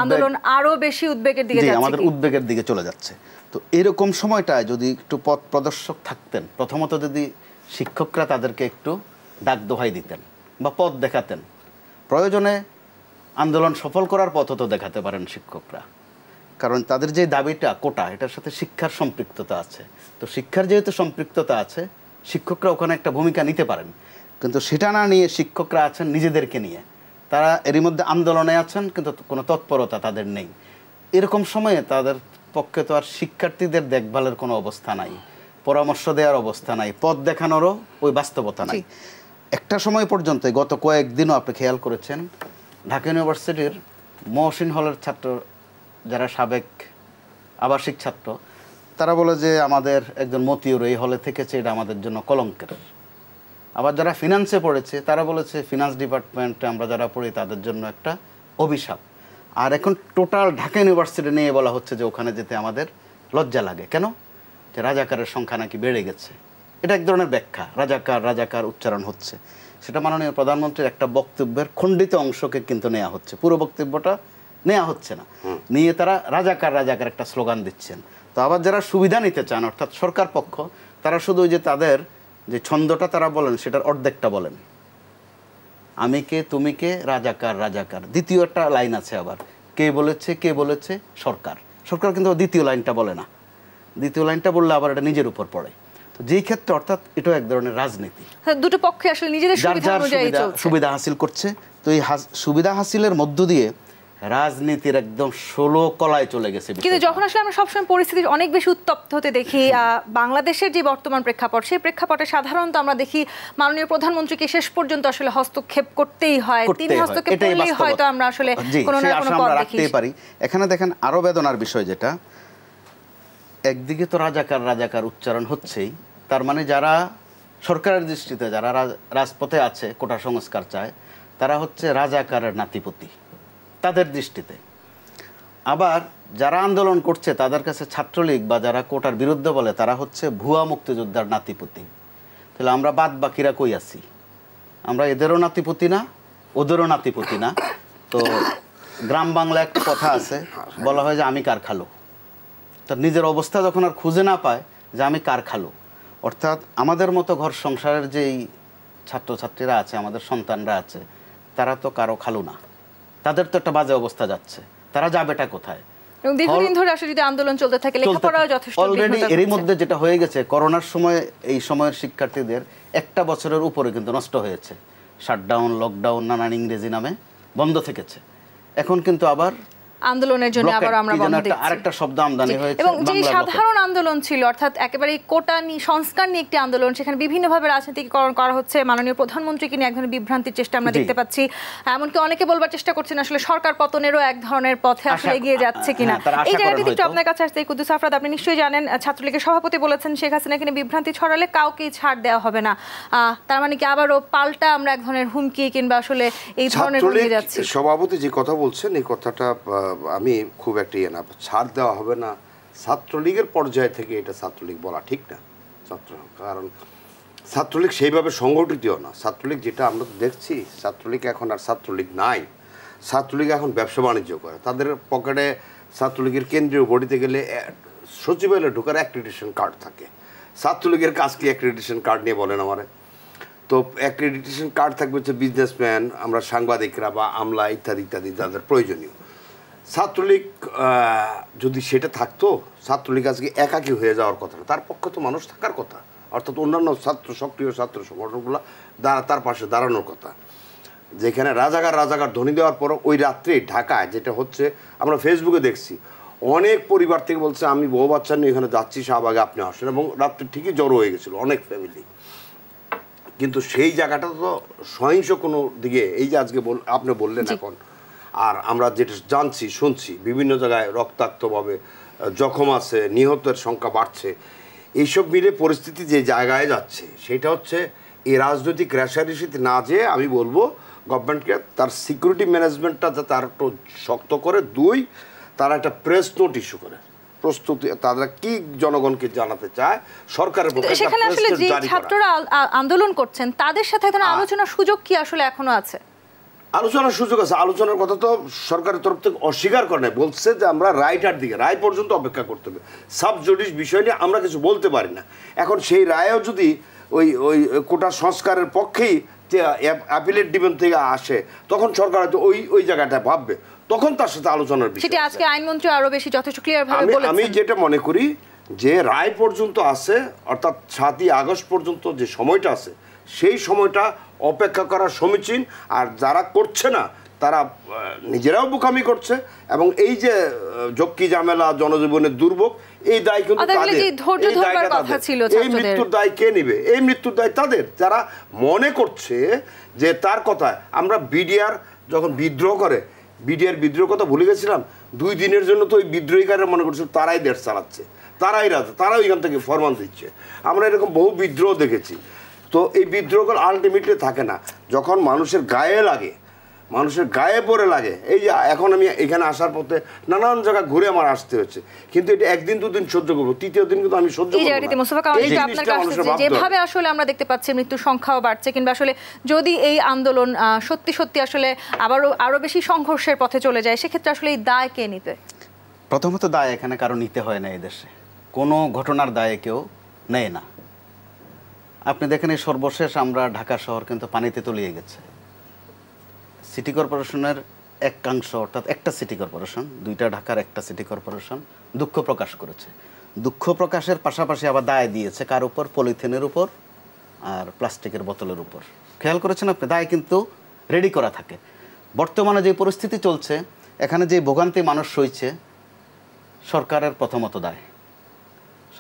A: আন্দোলন আরো বেশি উদ্বেগের দিকে যাচ্ছে,
C: আমাদের উদ্বেগের দিকে চলে যাচ্ছে। তো এরকম সময়টায় যদি একটু পথ প্রদর্শক থাকতেন, প্রথমত যদি শিক্ষকরা তাদেরকে একটু ডাক দোহাই দিতেন বা পথ দেখাতেন, প্রয়োজনে আন্দোলন সফল করার পথও তো দেখাতে পারেন শিক্ষকরা। কারণ তাদের যে দাবিটা কোটা, এটার সাথে শিক্ষার সম্পৃক্ততা আছে। তো শিক্ষার যেহেতু সম্পৃক্ততা আছে, শিক্ষকরা ওখানে একটা ভূমিকা নিতে পারেন। কিন্তু সেটা না নিয়ে শিক্ষকরা আছেন নিজেদেরকে নিয়ে, তারা এরই মধ্যে আন্দোলনে আছেন, কিন্তু কোনো তৎপরতা তাদের নেই। এরকম সময়ে তাদের পক্ষে তো আর শিক্ষার্থীদের দেখভালের কোনো অবস্থা নাই, পরামর্শ দেওয়ার অবস্থা নাই, পথ দেখানোরও ওই বাস্তবতা নাই। একটা সময় পর্যন্ত, গত কয়েকদিনও আপনি খেয়াল করেছেন, ঢাকা ইউনিভার্সিটির মহসিন হলের ছাত্র যারা সাবেক আবাসিক ছাত্র, তারা বলে যে আমাদের একজন মতিউর এই হলে থেকেছে, এটা আমাদের জন্য কলঙ্কের। আবার যারা ফিনান্সে পড়েছে তারা বলেছে ফিনান্স ডিপার্টমেন্টে আমরা যারা পড়ি তাদের জন্য একটা অভিশাপ। আর এখন টোটাল ঢাকা ইউনিভার্সিটি নিয়ে বলা হচ্ছে যে ওখানে যেতে আমাদের লজ্জা লাগে। কেন? যে রাজাকারের সংখ্যা নাকি বেড়ে গেছে। এটা এক ধরনের ব্যাখ্যা, রাজাকার উচ্চারণ হচ্ছে। সেটা মাননীয় প্রধানমন্ত্রীর একটা বক্তব্যের খণ্ডিত অংশকে কিন্তু নেওয়া হচ্ছে, পুরো বক্তব্যটা নেওয়া হচ্ছে না। নিয়ে তারা রাজাকার একটা স্লোগান দিচ্ছেন। তো আবার যারা সুবিধা নিতে চান, অর্থাৎ সরকার পক্ষ, তারা শুধু যে তাদের যে ছন্দটা তারা বলেন সেটার অর্ধেকটা বলেন, আমি কে তুমি কে, রাজাকার। দ্বিতীয় একটা লাইন আছে আবার, কে বলেছে সরকার কিন্তু দ্বিতীয় লাইনটা বলে না। দ্বিতীয় লাইনটা বললে আবার এটা নিজের উপর পড়ে। তো যেই ক্ষেত্রে অর্থাৎ এটা এক ধরনের রাজনীতি,
A: দুটো পক্ষে আসলে নিজেদের
C: সুবিধা হাসিল করছে। তো এই সুবিধা হাসিলের মধ্য দিয়ে রাজনীতির একদম 16 কলায় চলে গেছে।
A: কিন্তু যখন আসলে আমরা সবসময় পরিস্থিতি অনেক বেশি উত্তপ্ত হতে দেখি, বাংলাদেশের যে বর্তমান প্রেক্ষাপট, সেই প্রেক্ষাপটে সাধারণত আমরা দেখি মাননীয় প্রধানমন্ত্রীকে শেষ পর্যন্ত আসলে হস্তক্ষেপ করতেই হয়। তিনি হস্তক্ষেপ করলেই হয়তো আমরা আসলে কোনো না কোনো পথ দেখতে পারি।
C: এখানে দেখেন আরো বেদনার বিষয়, যেটা একদিকে তো রাজাকার উচ্চারণ হচ্ছেই, তার মানে যারা সরকারের দৃষ্টিতে যারা রাজপথে আছে, কোটা সংস্কার চায়, তারা হচ্ছে রাজাকারের নাতিপতি তাদের দৃষ্টিতে। আবার যারা আন্দোলন করছে তাদের কাছে ছাত্রলীগ বা যারা কোটার বিরুদ্ধে বলে, তারা হচ্ছে ভুয়া মুক্তিযোদ্ধার নাতিপতি। তাহলে আমরা বাদ বাকিরা কই আছি? আমরা এদেরও নাতিপতি না, ওদেরও নাতিপতি না। তো গ্রাম বাংলা একটা কথা আছে, বলা হয় যে আমি কার খালো। তার নিজের অবস্থা যখন আর খুঁজে না পায় যে আমি কার খালো, অর্থাৎ আমাদের মতো ঘর সংসারের যেই ছাত্রছাত্রীরা আছে, আমাদের সন্তানরা আছে, তারা তো কারো খালো না। তাদের তো একটা বাজে অবস্থা যাচ্ছে, তারা যাবেটা কোথায়?
A: দীর্ঘদিন ধরে আসলে যদি আন্দোলন চলতে থাকে, লেখাপড়াও যথেষ্ট
C: অলরেডি এরই মধ্যে যেটা হয়ে গেছে, করোনার সময় এই সময়ের শিক্ষার্থীদের একটা বছরের উপরে কিন্তু নষ্ট হয়েছে। শাটডাউন, লকডাউন, নানান ইংরেজি নামে বন্ধ থেকেছে। এখন কিন্তু আবার
A: আন্দোলনের জন্য আবার আমরা বন্ধ দেখছি,
C: আরেকটা শব্দ আমদানি হয়েছে।
A: এবং যে সাধারণ সাধারণ আন্দোলন ছিল, অর্থাৎ একেবারে কোটা সংস্কার নিয়ে একটি আন্দোলন, সেখানে বিভিন্নভাবে রাজনীতিকরণ করা হচ্ছে, মাননীয় প্রধানমন্ত্রীকে নিয়ে এক ধরনের বিভ্রান্তির চেষ্টা আমরা দেখতে পাচ্ছি। এমনকি অনেকে বলবার চেষ্টা করছেন আসলে সরকার পতনেরও এক ধরনের পথে আসলে এগিয়ে যাচ্ছে কিনা। এই জায়গাটিতে একটু আপনার কাছে আসতে, কুদ্দুস আফরাদ, আপনি নিশ্চয়ই জানেন লীগের সভাপতি বলেছেন শেখ হাসিনাকে নিয়ে বিভ্রান্তি ছড়ালে কাউকেই ছাড় দেওয়া হবে না। তার মানে কি আবারও পাল্টা আমরা এক ধরনের হুমকি কিংবা আসলে এই ধরনের হয়ে যাচ্ছে?
B: সভাপতি যে কথা বলছেন এই কথাটা আমি খুব একটা না, ছাড় দেওয়া হবে না, ছাত্রলীগের পর্যায় থেকে এটা ছাত্রলীগ বলা ঠিক না। কারণ ছাত্রলীগ সেইভাবে সংগঠিতও না। ছাত্রলীগ যেটা আমরা দেখছি, ছাত্রলীগ এখন আর ছাত্রলীগ নাই। ছাত্রলীগ এখন ব্যবসা বাণিজ্য করে। তাদের পকেটে ছাত্রলীগের কেন্দ্রীয় বডিতে গেলে সচিবালয়ে ঢোকার অ্যাক্রিডিটেশন কার্ড থাকে। ছাত্রলীগের কাজ কি অ্যাক্রিডিটেশন কার্ড নিয়ে বলেন আমারে? তো অ্যাক্রিডিটেশন কার্ড থাকবে হচ্ছে বিজনেসম্যান, আমরা সাংবাদিকরা বা আমলা ইত্যাদি ইত্যাদি যাদের প্রয়োজনীয়। ছাত্রলীগ যদি সেটা থাকতো, ছাত্রলীগ আজকে একাকী হয়ে যাওয়ার কথা না, তার পক্ষে তো মানুষ থাকার কথা, অর্থাৎ অন্যান্য সক্রিয় ছাত্র সংগঠনগুলো তার পাশে দাঁড়ানোর কথা। যেখানে রাজাকার ধ্বনি দেওয়ার পর ওই রাত্রে ঢাকায় যেটা হচ্ছে আমরা ফেসবুকে দেখছি, অনেক পরিবার থেকে বলছে আমি বউ বাচ্চা নিয়ে এখানে যাচ্ছি, শাহবাগে আপনি আসেন, এবং রাত্রে ঠিকই জড়ো হয়ে গেছিলো অনেক ফ্যামিলি। কিন্তু সেই জায়গাটা তো সহিংস কোনো দিকে, এই যে আজকে আপনি বললেন এখন, আর আমরা যেটা জানছি শুনছি বিভিন্ন জায়গায় রক্তাক্তভাবে জখম আছে, নিহতের সংখ্যা বাড়ছে, এইসব মিলে পরিস্থিতি যে জায়গায় যাচ্ছে সেটা হচ্ছে এই রাজনৈতিক রেশারেশিতে না যেয়ে আমি বলবো গভর্নমেন্টকে তার সিকিউরিটি ম্যানেজমেন্টটা যাতে আর একটু শক্ত করে, দুই তারা একটা প্রেস নোট ইস্যু করে প্রস্তুতি, তারা কি জনগণকে জানাতে চায় সরকারের পক্ষে।
A: সেখানে আসলে যে ছাত্ররা আন্দোলন করছেন তাদের সাথে আলোচনার সুযোগ কি আসলে এখনো আছে?
B: আলোচনার সুযোগ আছে। আলোচনার কথা তো সরকারের তরফ থেকে অস্বীকার করে নাই, বলছে যে আমরা রায়টার দিকে, রায় পর্যন্ত অপেক্ষা করতে হবে, সাব জুডিস বিষয় নিয়ে আমরা কিছু বলতে পারি না। এখন সেই রায়ও যদি ওই কোটা সংস্কারের পক্ষেই যে অ্যাপিলেট ডিভিশন থেকে আসে, তখন সরকার হয়তো ওই জায়গাটা ভাববে, তখন তার সাথে আলোচনার বিষয়।
A: সেটা আজকে আইনমন্ত্রী আরো বেশি যথেষ্ট ক্লিয়ার ভাবে বলেছেন। আমি
B: যেটা মনে করি যে রায় পর্যন্ত আছে, অর্থাৎ 7ই আগস্ট পর্যন্ত যে সময়টা আছে, সেই সময়টা অপেক্ষা করা সমীচীন। আর যারা করছে না তারা নিজেরাও বোকামি করছে, এবং এই যে ঝক্কি ঝামেলা, জনজীবনের দুর্ভোগ, এই দায় কিন্তু তাদের। এই মৃত্যুর দায় কে নিবে? এই মৃত্যুর দায় তাদের, যারা মনে করছে যে তার কথায় আমরা বিডিআর যখন বিদ্রোহ করে, বিডিআর বিদ্রোহ কথা ভুলে গেছিলাম, 2 দিনের জন্য তো ওই বিদ্রোহীকাররা মনে করছিল তারাই দেশ চালাচ্ছে, তারাই রাজা, তারাও এখান থেকে ফরমান দিচ্ছে। আমরা এরকম বহু বিদ্রোহ দেখেছি। তো এই বিদ্রোহগুলো আলটিমেটলি থাকে না, যখন মানুষের গায়ে লাগে, মানুষের গায়ে পড়ে লাগে। এই যে এখন আমি এখানে আসার পথে নানান জায়গা ঘুরে আমার আসতে হচ্ছে, কিন্তু এটা একদিন দুদিন সহ্য করবো, তৃতীয় দিন কিন্তু আমি সহ্য করবো
A: না। যেভাবে আসলে আমরা দেখতে পাচ্ছি মৃত্যুর সংখ্যাও বাড়ছে, কিংবা আসলে যদি এই আন্দোলন সত্যি সত্যি আসলে আরো বেশি সংঘর্ষের পথে চলে যায়, সেক্ষেত্রে আসলে এই দায় কে নিতে?
C: প্রথমত দায় এখানে কারো নিতে হয় না। এই দেশে কোনো ঘটনার দায়ে কেউ নেয় না। আপনি দেখেন এই সর্বশেষ আমরা ঢাকা শহর কিন্তু পানিতে তলিয়ে গেছে। সিটি কর্পোরেশনের একাংশ, অর্থাৎ একটা সিটি কর্পোরেশন, 2টা ঢাকার একটা সিটি কর্পোরেশন দুঃখ প্রকাশ করেছে। দুঃখ প্রকাশের পাশাপাশি আবার দায় দিয়েছে কার উপর? পলিথিনের উপর আর প্লাস্টিকের বোতলের উপর। খেয়াল করেছেন আপনি? দায় কিন্তু রেডি করা থাকে। বর্তমানে যে পরিস্থিতি চলছে, এখানে যে ভোগান্তি মানুষ সইছে, সরকারের প্রথমত দায়।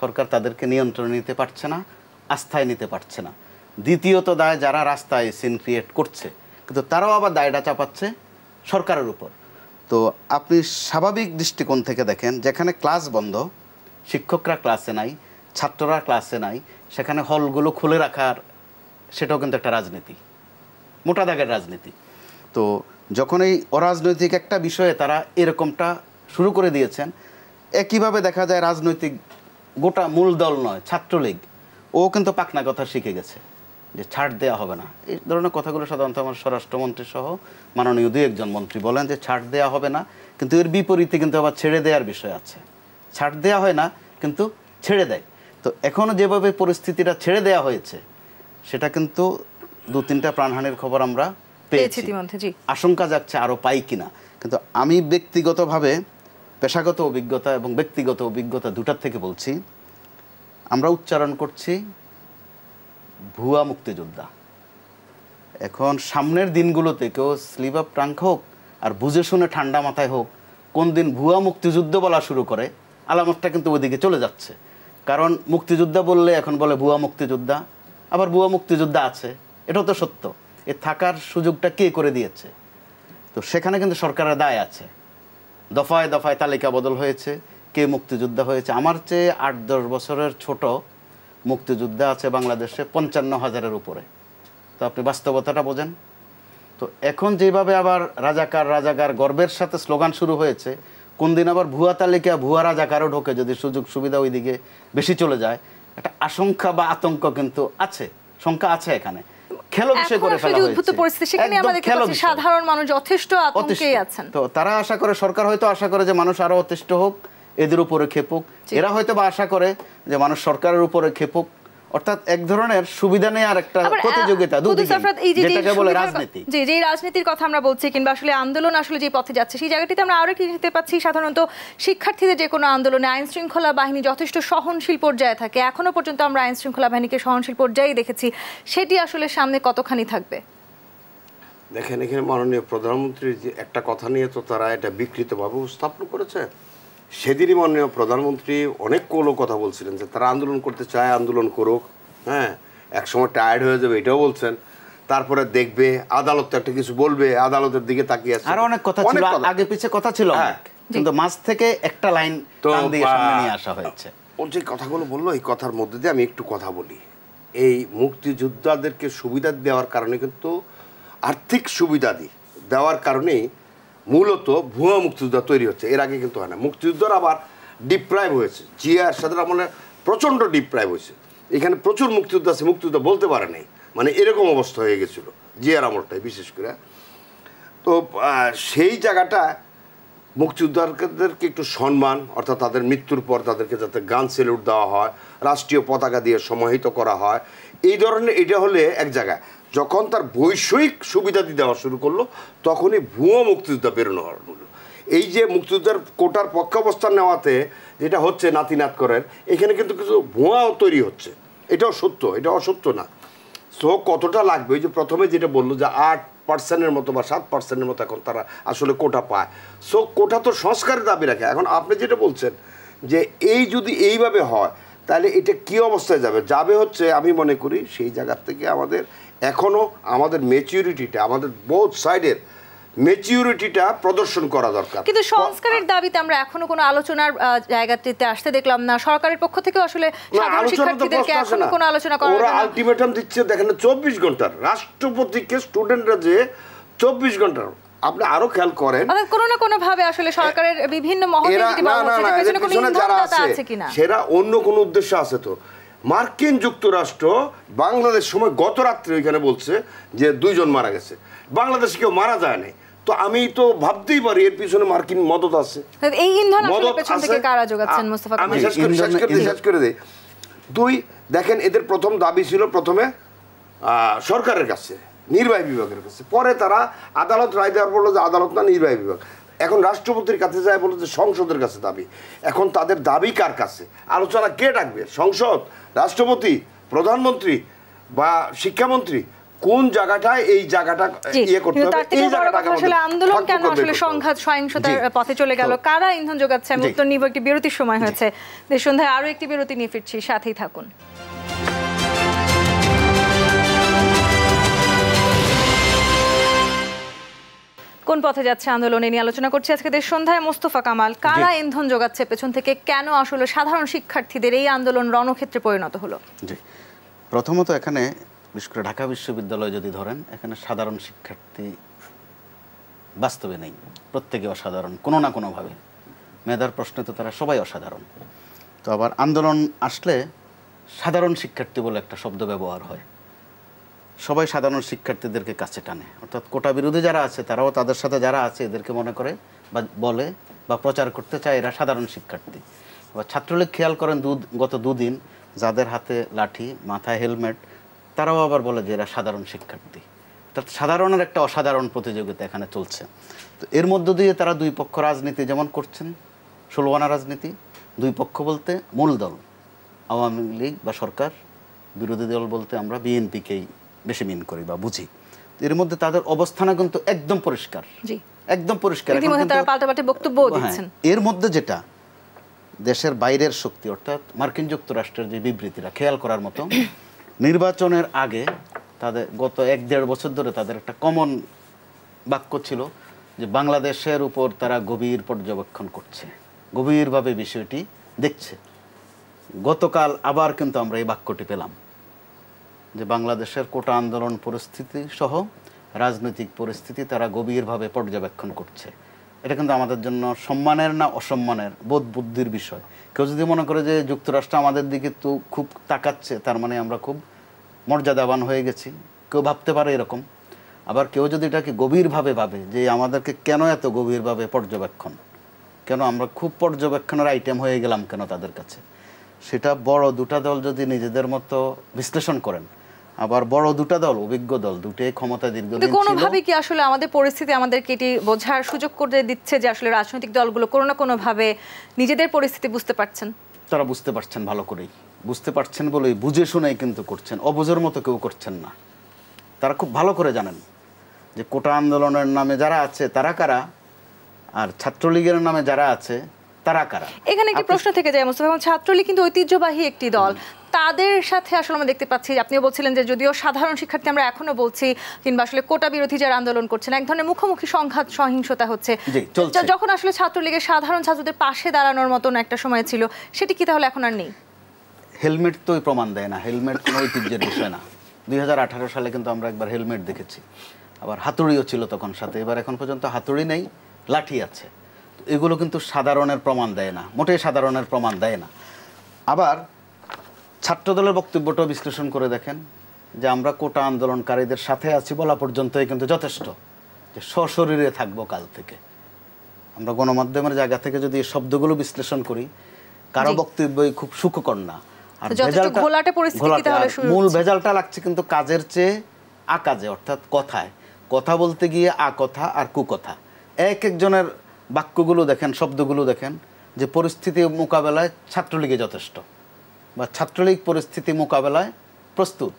C: সরকার তাদেরকে নিয়ন্ত্রণে নিতে পারছে না, আস্থায় নিতে পারছে না। দ্বিতীয়ত দায় যারা রাস্তায় সিন ক্রিয়েট করছে, কিন্তু তারাও আবার দায়টা চাপাচ্ছে সরকারের উপর। তো আপনি স্বাভাবিক দৃষ্টিকোণ থেকে দেখেন, যেখানে ক্লাস বন্ধ, শিক্ষকরা ক্লাসে নাই, ছাত্ররা ক্লাসে নাই, সেখানে হলগুলো খুলে রাখার, সেটাও কিন্তু একটা রাজনীতি, মোটা দাগের রাজনীতি। তো যখন এই অরাজনৈতিক একটা বিষয়ে তারা এরকমটা শুরু করে দিয়েছেন, একইভাবে দেখা যায় রাজনৈতিক গোটা মূল দল নয়, ছাত্রলীগ, ও কিন্তু পাকনা কথা শিখে গেছে যে ছাড় দেওয়া হবে না। এই ধরনের কথাগুলো সাধারণত আমার স্বরাষ্ট্রমন্ত্রী সহ মাননীয় 2-1 মন্ত্রী বলেন যে ছাড় দেওয়া হবে না, কিন্তু এর বিপরীতে কিন্তু আবার ছেড়ে দেওয়ার বিষয় আছে। ছাড় দেওয়া হয় না, কিন্তু ছেড়ে দেয়। তো এখনও যেভাবে পরিস্থিতিটা ছেড়ে দেওয়া হয়েছে, সেটা কিন্তু 2-3টা প্রাণহানির খবর আমরা পেয়েছি। আশঙ্কা যাচ্ছে আরও পাই কিনা। কিন্তু আমি ব্যক্তিগতভাবে, পেশাগত অভিজ্ঞতা এবং ব্যক্তিগত অভিজ্ঞতা দুটার থেকে বলছি, আমরা উচ্চারণ করছি ভুয়া মুক্তিযোদ্ধা। এখন সামনের দিনগুলোতে কেউ স্লিপ অফ টাঙ্ক হোক আর বুঝে শুনে ঠান্ডা মাথায় হোক, কোন দিন ভুয়া মুক্তিযুদ্ধ বলা শুরু করে আলামতটা কিন্তু ওইদিকে চলে যাচ্ছে। কারণ মুক্তিযোদ্ধা বললে এখন বলে ভুয়া মুক্তিযোদ্ধা, আবার ভুয়া মুক্তিযোদ্ধা আছে, এটাও তো সত্য। এ থাকার সুযোগটা কে করে দিয়েছে? তো সেখানে কিন্তু সরকারের দায় আছে। দফায় দফায় তালিকা বদল হয়েছে, কে মুক্তিযোদ্ধা হয়েছে। আমার চেয়ে 8-10 বছরের ছোট মুক্তিযোদ্ধা আছে বাংলাদেশে 55,000-এর উপরে। তো আপনি বাস্তবতাটা বোঝেন। তো এখন যেভাবে আবার রাজাকার গর্বের সাথে স্লোগান শুরু হয়েছে, কোন দিন আবার ভুয়া তালিকা ভুয়া রাজাকারও ঢোকে, যদি সুযোগ সুবিধা ওইদিকে বেশি চলে যায়, একটা আশঙ্কা বা আতঙ্ক কিন্তু আছে, শঙ্কা আছে। এখানে খেলো বিষয় করে ফেলা হয়েছে।
A: সাধারণ মানুষ যথেষ্ট আতঙ্কেই আছেন।
C: তো তারা আশা করে, সরকার হয়তো আশা করে যে মানুষ আরো অতিষ্ঠ হোক, এদের উপরে খেপুক। এরা হয়তো বা আশা করে যে মানুষ সরকারের উপরে খেপুক। অর্থাৎ এক ধরনের সুবিধা নেই আর একটা প্রতিযোগিতা, যেটাকে বলে রাজনীতি।
A: যে রাজনীতির কথা আমরা বলছি, কিংবা আসলে আন্দোলন আসলে যে পথে যাচ্ছে, সেই জায়গাটিতে আমরা আরো কি দেখতে পাচ্ছি, সাধারণত শিক্ষার্থীদের যে কোনো আন্দোলনে আইন শৃঙ্খলা বাহিনী যথেষ্ট সহনশীল পর্যায়ে থাকে। এখনো পর্যন্ত আমরা আইন শৃঙ্খলা বাহিনীকে সহনশীল পর্যায়ে দেখেছি, সেটি আসলে সামনে কতখানি থাকবে?
B: দেখেন, এখানে মাননীয় প্রধানমন্ত্রী যে একটা কথা নিয়ে তো তারা এটা বিকৃতভাবে উপস্থাপন করেছে। সেদিনই মাননীয় প্রধানমন্ত্রী অনেকগুলো কথা বলছিলেন যে তারা আন্দোলন করতে চায়, আন্দোলন করুক, হ্যাঁ, একসময় টায়ার্ড হয়ে যাবে, এটাও বলছেন। তারপরে দেখবে আদালত একটা কিছু বলবে, আদালতের দিকে তাকিয়ে আছে।
C: আর অনেক কথা ছিল, আগে পিছে কথা ছিল, কিন্তু মাঝ থেকে একটা লাইন টান দিয়ে সামনে নিয়ে আসা হয়েছে।
B: ও যে কথাগুলো বললো, এই কথার মধ্যে দিয়ে আমি একটু কথা বলি। এই মুক্তিযোদ্ধাদেরকে সুবিধা দেওয়ার কারণে কিন্তু আর্থিক সুবিধা দেওয়ার কারণেই মূলত ভুয়া মুক্তিযোদ্ধা তৈরি হচ্ছে। এর আগে কিন্তু হয় না। মুক্তিযোদ্ধারা আবার ডিপ্রাইভ হয়েছে, জিয়ার সাথে মানে প্রচণ্ড ডিপ্রাইভ হয়েছে। এখানে প্রচুর মুক্তিযোদ্ধা আছে, মুক্তিযোদ্ধা বলতে পারে নাই, মানে এরকম অবস্থা হয়ে গেছিলো জিয়ার আমলটাই বিশেষ করে। তো সেই জায়গাটা মুক্তিযোদ্ধাদেরকে একটু সম্মান, অর্থাৎ তাদের মৃত্যুর পর তাদেরকে যাতে গান সেলুট দেওয়া হয়, রাষ্ট্রীয় পতাকা দিয়ে সমাহিত করা হয়, এই ধরনের, এটা হলে এক জায়গায়। যখন তার বৈষয়িক সুবিধা দেওয়া শুরু করলো, তখনই ভুয়া মুক্তিযোদ্ধা বেরোনো হলো। এই যে মুক্তিযোদ্ধার কোটার পক্ষাবস্থান নেওয়াতে যেটা হচ্ছে নাতিনাত করেন, এখানে কিন্তু কিছু ভুয়াও তৈরি হচ্ছে। এটাও সত্য, এটা অসত্য না। সো কতটা লাগবে, ওই যে প্রথমে যেটা বললো যে 8% মতো বা 7% মতো এখন তারা আসলে কোটা পায়। সো কোটা তো সংস্কারের দাবি রাখে। এখন আপনি যেটা বলছেন যে এই যদি এইভাবে হয়, তাহলে এটা কী অবস্থায় যাবে হচ্ছে, আমি মনে করি সেই জায়গার থেকে আমাদের এখনও আমাদের ম্যাচিউরিটিটা, আমাদের বোথ সাইডের ম্যাচিউরিটিটা প্রদর্শন করা দরকার।
A: কিন্তু সংস্কারের দাবিতে আমরা এখনো কোনো আলোচনার জায়গাটিতে আসতে দেখলাম না। সরকারের পক্ষ থেকে আসলে সাধারণ শিক্ষার্থীদেরকে এখনো কোনো আলোচনা করা,
B: ওরা আলটিমেটাম দিচ্ছে। দেখেন 24 ঘন্টার, রাষ্ট্রপতিকে স্টুডেন্টরা যে 24 ঘন্টার, আপনি আরো খেয়াল করেন,
A: কোনো না কোনো ভাবে আসলে সরকারের বিভিন্ন মহলে
B: যারা আছে সেটা অন্য কোনো উদ্দেশ্য আছে। তো মার্কিন যুক্তরাষ্ট্র বাংলাদেশ সময় গত রাত্রে ওইখানে বলছে যে 2 জন মারা গেছে, বাংলাদেশে কেউ মারা যায় নাই। তো আমি তো ভাবতেই পারি এর পিছনে মার্কিন মদত আছে।
A: এই ইন্ধন আসলে পেছন থেকে কারা যোগাচ্ছেন মোস্তফা?
B: আমি শেষ করে দেই। 2, দেখেন এদের প্রথম দাবি ছিল প্রথমে সরকারের কাছে, নির্বাহী বিভাগের কাছে। পরে তারা আদালত রায় দেওয়ার বললো যে আদালত না, নির্বাহী বিভাগ। এখন রাষ্ট্রপতির কাছে যায়, বললো যে সংসদের কাছে দাবি। এখন তাদের দাবি কার কাছে? আলোচনা কে ডাকবে? সংসদ, রাষ্ট্রপতি, প্রধানমন্ত্রী বা শিক্ষামন্ত্রী? কোন জায়গাটায় এই জায়গাটা ইয়ে করতে হবে? এই জায়গাটা
A: আসলে আন্দোলন কেন আসলে সংঘাত সহিংসতার পথে চলে গেল, কারা ইন্ধন যোগাচ্ছে? আমি উত্তর নিব। একটি বিরতির সময় হয়েছে। দেশ সন্ধ্যায় আরো একটি বিরতি নিয়ে ফিরছি, সাথেই থাকুন। কোন পথে যাচ্ছে আন্দোলনে নিয়ে আলোচনা করছি আজকে দেশ সন্ধ্যায়। মোস্তফা কামাল, কারা ইন্ধন যোগাচ্ছে পেছন থেকে? কেন আসলে সাধারণ শিক্ষার্থীদের এই আন্দোলন রণক্ষেত্রে পরিণত হলো?
C: জি, প্রথমত এখানে বিশেষ করে ঢাকা বিশ্ববিদ্যালয় যদি ধরেন, এখানে সাধারণ শিক্ষার্থী বাস্তবে নেই। প্রত্যেকে অসাধারণ কোনো না কোনোভাবে। মেধার প্রশ্নে তো তারা সবাই অসাধারণ। তো আবার আন্দোলন আসলে সাধারণ শিক্ষার্থী বলে একটা শব্দ ব্যবহার হয়। সবাই সাধারণ শিক্ষার্থীদেরকে কাছে টানে, অর্থাৎ কোটা বিরোধী যারা আছে তারাও তাদের সাথে যারা আছে এদেরকে মনে করে বা বলে বা প্রচার করতে চায় এরা সাধারণ শিক্ষার্থী। আবার ছাত্রলীগ খেয়াল করেন গত 2 দিন যাদের হাতে লাঠি, মাথায় হেলমেট, তারাও আবার বলে যে এরা সাধারণ শিক্ষার্থী। অর্থাৎ সাধারণের একটা অসাধারণ প্রতিযোগিতা এখানে চলছে। তো এর মধ্য দিয়ে তারা 2 পক্ষ রাজনীতি যেমন করছেন, 16 আনা রাজনীতি। 2 পক্ষ বলতে মূল দল আওয়ামী লীগ বা সরকার, বিরোধী দল বলতে আমরা বিএনপিকেই বেশি মিন করি বা বুঝি। এর মধ্যে তাদের অবস্থান কিন্তু একদম পরিষ্কার, একদম পরিষ্কার।
A: তারা পাল্টাপাল্টি বক্তব্য দিচ্ছেন।
C: এর মধ্যে যেটা দেশের বাইরের শক্তি অর্থাৎ মার্কিন যুক্তরাষ্ট্রের যে বিবৃতিরা খেয়াল করার মতো, নির্বাচনের আগে তাদের গত 1-1.5 বছর ধরে তাদের একটা কমন বাক্য ছিল যে বাংলাদেশের উপর তারা গভীর পর্যবেক্ষণ করছে, গভীরভাবে বিষয়টি দেখছে। গতকাল আবার কিন্তু আমরা এই বাক্যটি পেলাম যে বাংলাদেশের কোটা আন্দোলন পরিস্থিতি সহ রাজনৈতিক পরিস্থিতি তারা গভীরভাবে পর্যবেক্ষণ করছে। এটা কিন্তু আমাদের জন্য সম্মানের না অসম্মানের, বোধ বুদ্ধির বিষয়। কেউ যদি মনে করে যে যুক্তরাষ্ট্র আমাদের দিকে তো খুব তাকাচ্ছে, তার মানে আমরা খুব মর্যাদাবান হয়ে গেছি, কেউ ভাবতে পারে এরকম। আবার কেউ যদি এটাকে গভীরভাবে ভাবে যে আমাদেরকে কেন এত গভীরভাবে পর্যবেক্ষণ, কেন আমরা খুব পর্যবেক্ষণের আইটেম হয়ে গেলাম কেন তাদের কাছে, সেটা বড় দুটা দল যদি নিজেদের মতো বিশ্লেষণ করেন, আবার বড় দুটা দল, অভিজ্ঞ দল, দুটোই ক্ষমতা দীর্ঘদিন ছিল।
A: কোনোভাবে কি আসলে আমাদের পরিস্থিতি আমাদেরকে এটি বোঝার সুযোগ করে দিচ্ছে যে আসলে রাজনৈতিক দলগুলো কোনো না কোনোভাবে নিজেদের পরিস্থিতি বুঝতে পারছেন?
C: তারা বুঝতে পারছেন, ভালো করেই বুঝতে পারছেন বলেই বুঝে শুনেই কিন্তু করছেন, অবুঝের মতো কেউ করছেন না। তারা খুব ভালো করে জানেন যে কোটা আন্দোলনের নামে যারা আছে তারা কারা, আর ছাত্রলীগের নামে যারা আছে তারা কারা।
A: এখানে একটি প্রশ্ন থেকে যায় মোস্তফা, ছাত্রলীগ কিন্তু ঐতিহ্যবাহী একটি দল, তাদের সাথে আসলে আমরা দেখতে পাচ্ছি, আপনিও বলছিলেন যে যদিও সাধারণ শিক্ষার্থী আমরা এখনো বলছি, কিংবা আসলে কোটা বিরোধী যারা আন্দোলন করছেন, এক ধরনের মুখোমুখি সংঘাত সহিংসতা হচ্ছে, যখন আসলে ছাত্রলীগের সাধারণ ছাত্রদের পাশে দাঁড়ানোর মতন একটা সময় ছিল, সেটি কি তাহলে এখন আর নেই?
C: হেলমেট তো প্রমাণ দেয় না, হেলমেট কোনো ঐতিহ্যের বিষয় না। 2018 সালে কিন্তু আমরা একবার হেলমেট দেখেছি, আবার হাতুড়িও ছিল তখন সাথে। এবার এখন পর্যন্ত হাতুড়ি নেই, লাঠি আছে। এগুলো কিন্তু সাধারণের প্রমাণ দেয় না, মোটেই সাধারণের প্রমাণ দেয় না। আবার ছাত্রদলের বক্তব্যটাও বিশ্লেষণ করে দেখেন যে আমরা কোটা আন্দোলনকারীদের সাথে আছি বলা পর্যন্তই কিন্তু যথেষ্ট, যে সশরীরে থাকবো কাল থেকে। আমরা গণমাধ্যমের জায়গা থেকে যদি এই শব্দগুলো বিশ্লেষণ করি, কারো বক্তব্যই খুব সুখকর না। আর মূল ভেজালটা লাগছে কিন্তু কাজের চেয়ে আকাজে, অর্থাৎ কথায়। কথা বলতে গিয়ে আকথা আর কুকথা। এক একজনের বাক্যগুলো দেখেন, শব্দগুলো দেখেন যে পরিস্থিতি মোকাবেলায় ছাত্রলীগে যথেষ্ট, বা ছাত্রলীগ পরিস্থিতি মোকাবেলায় প্রস্তুত।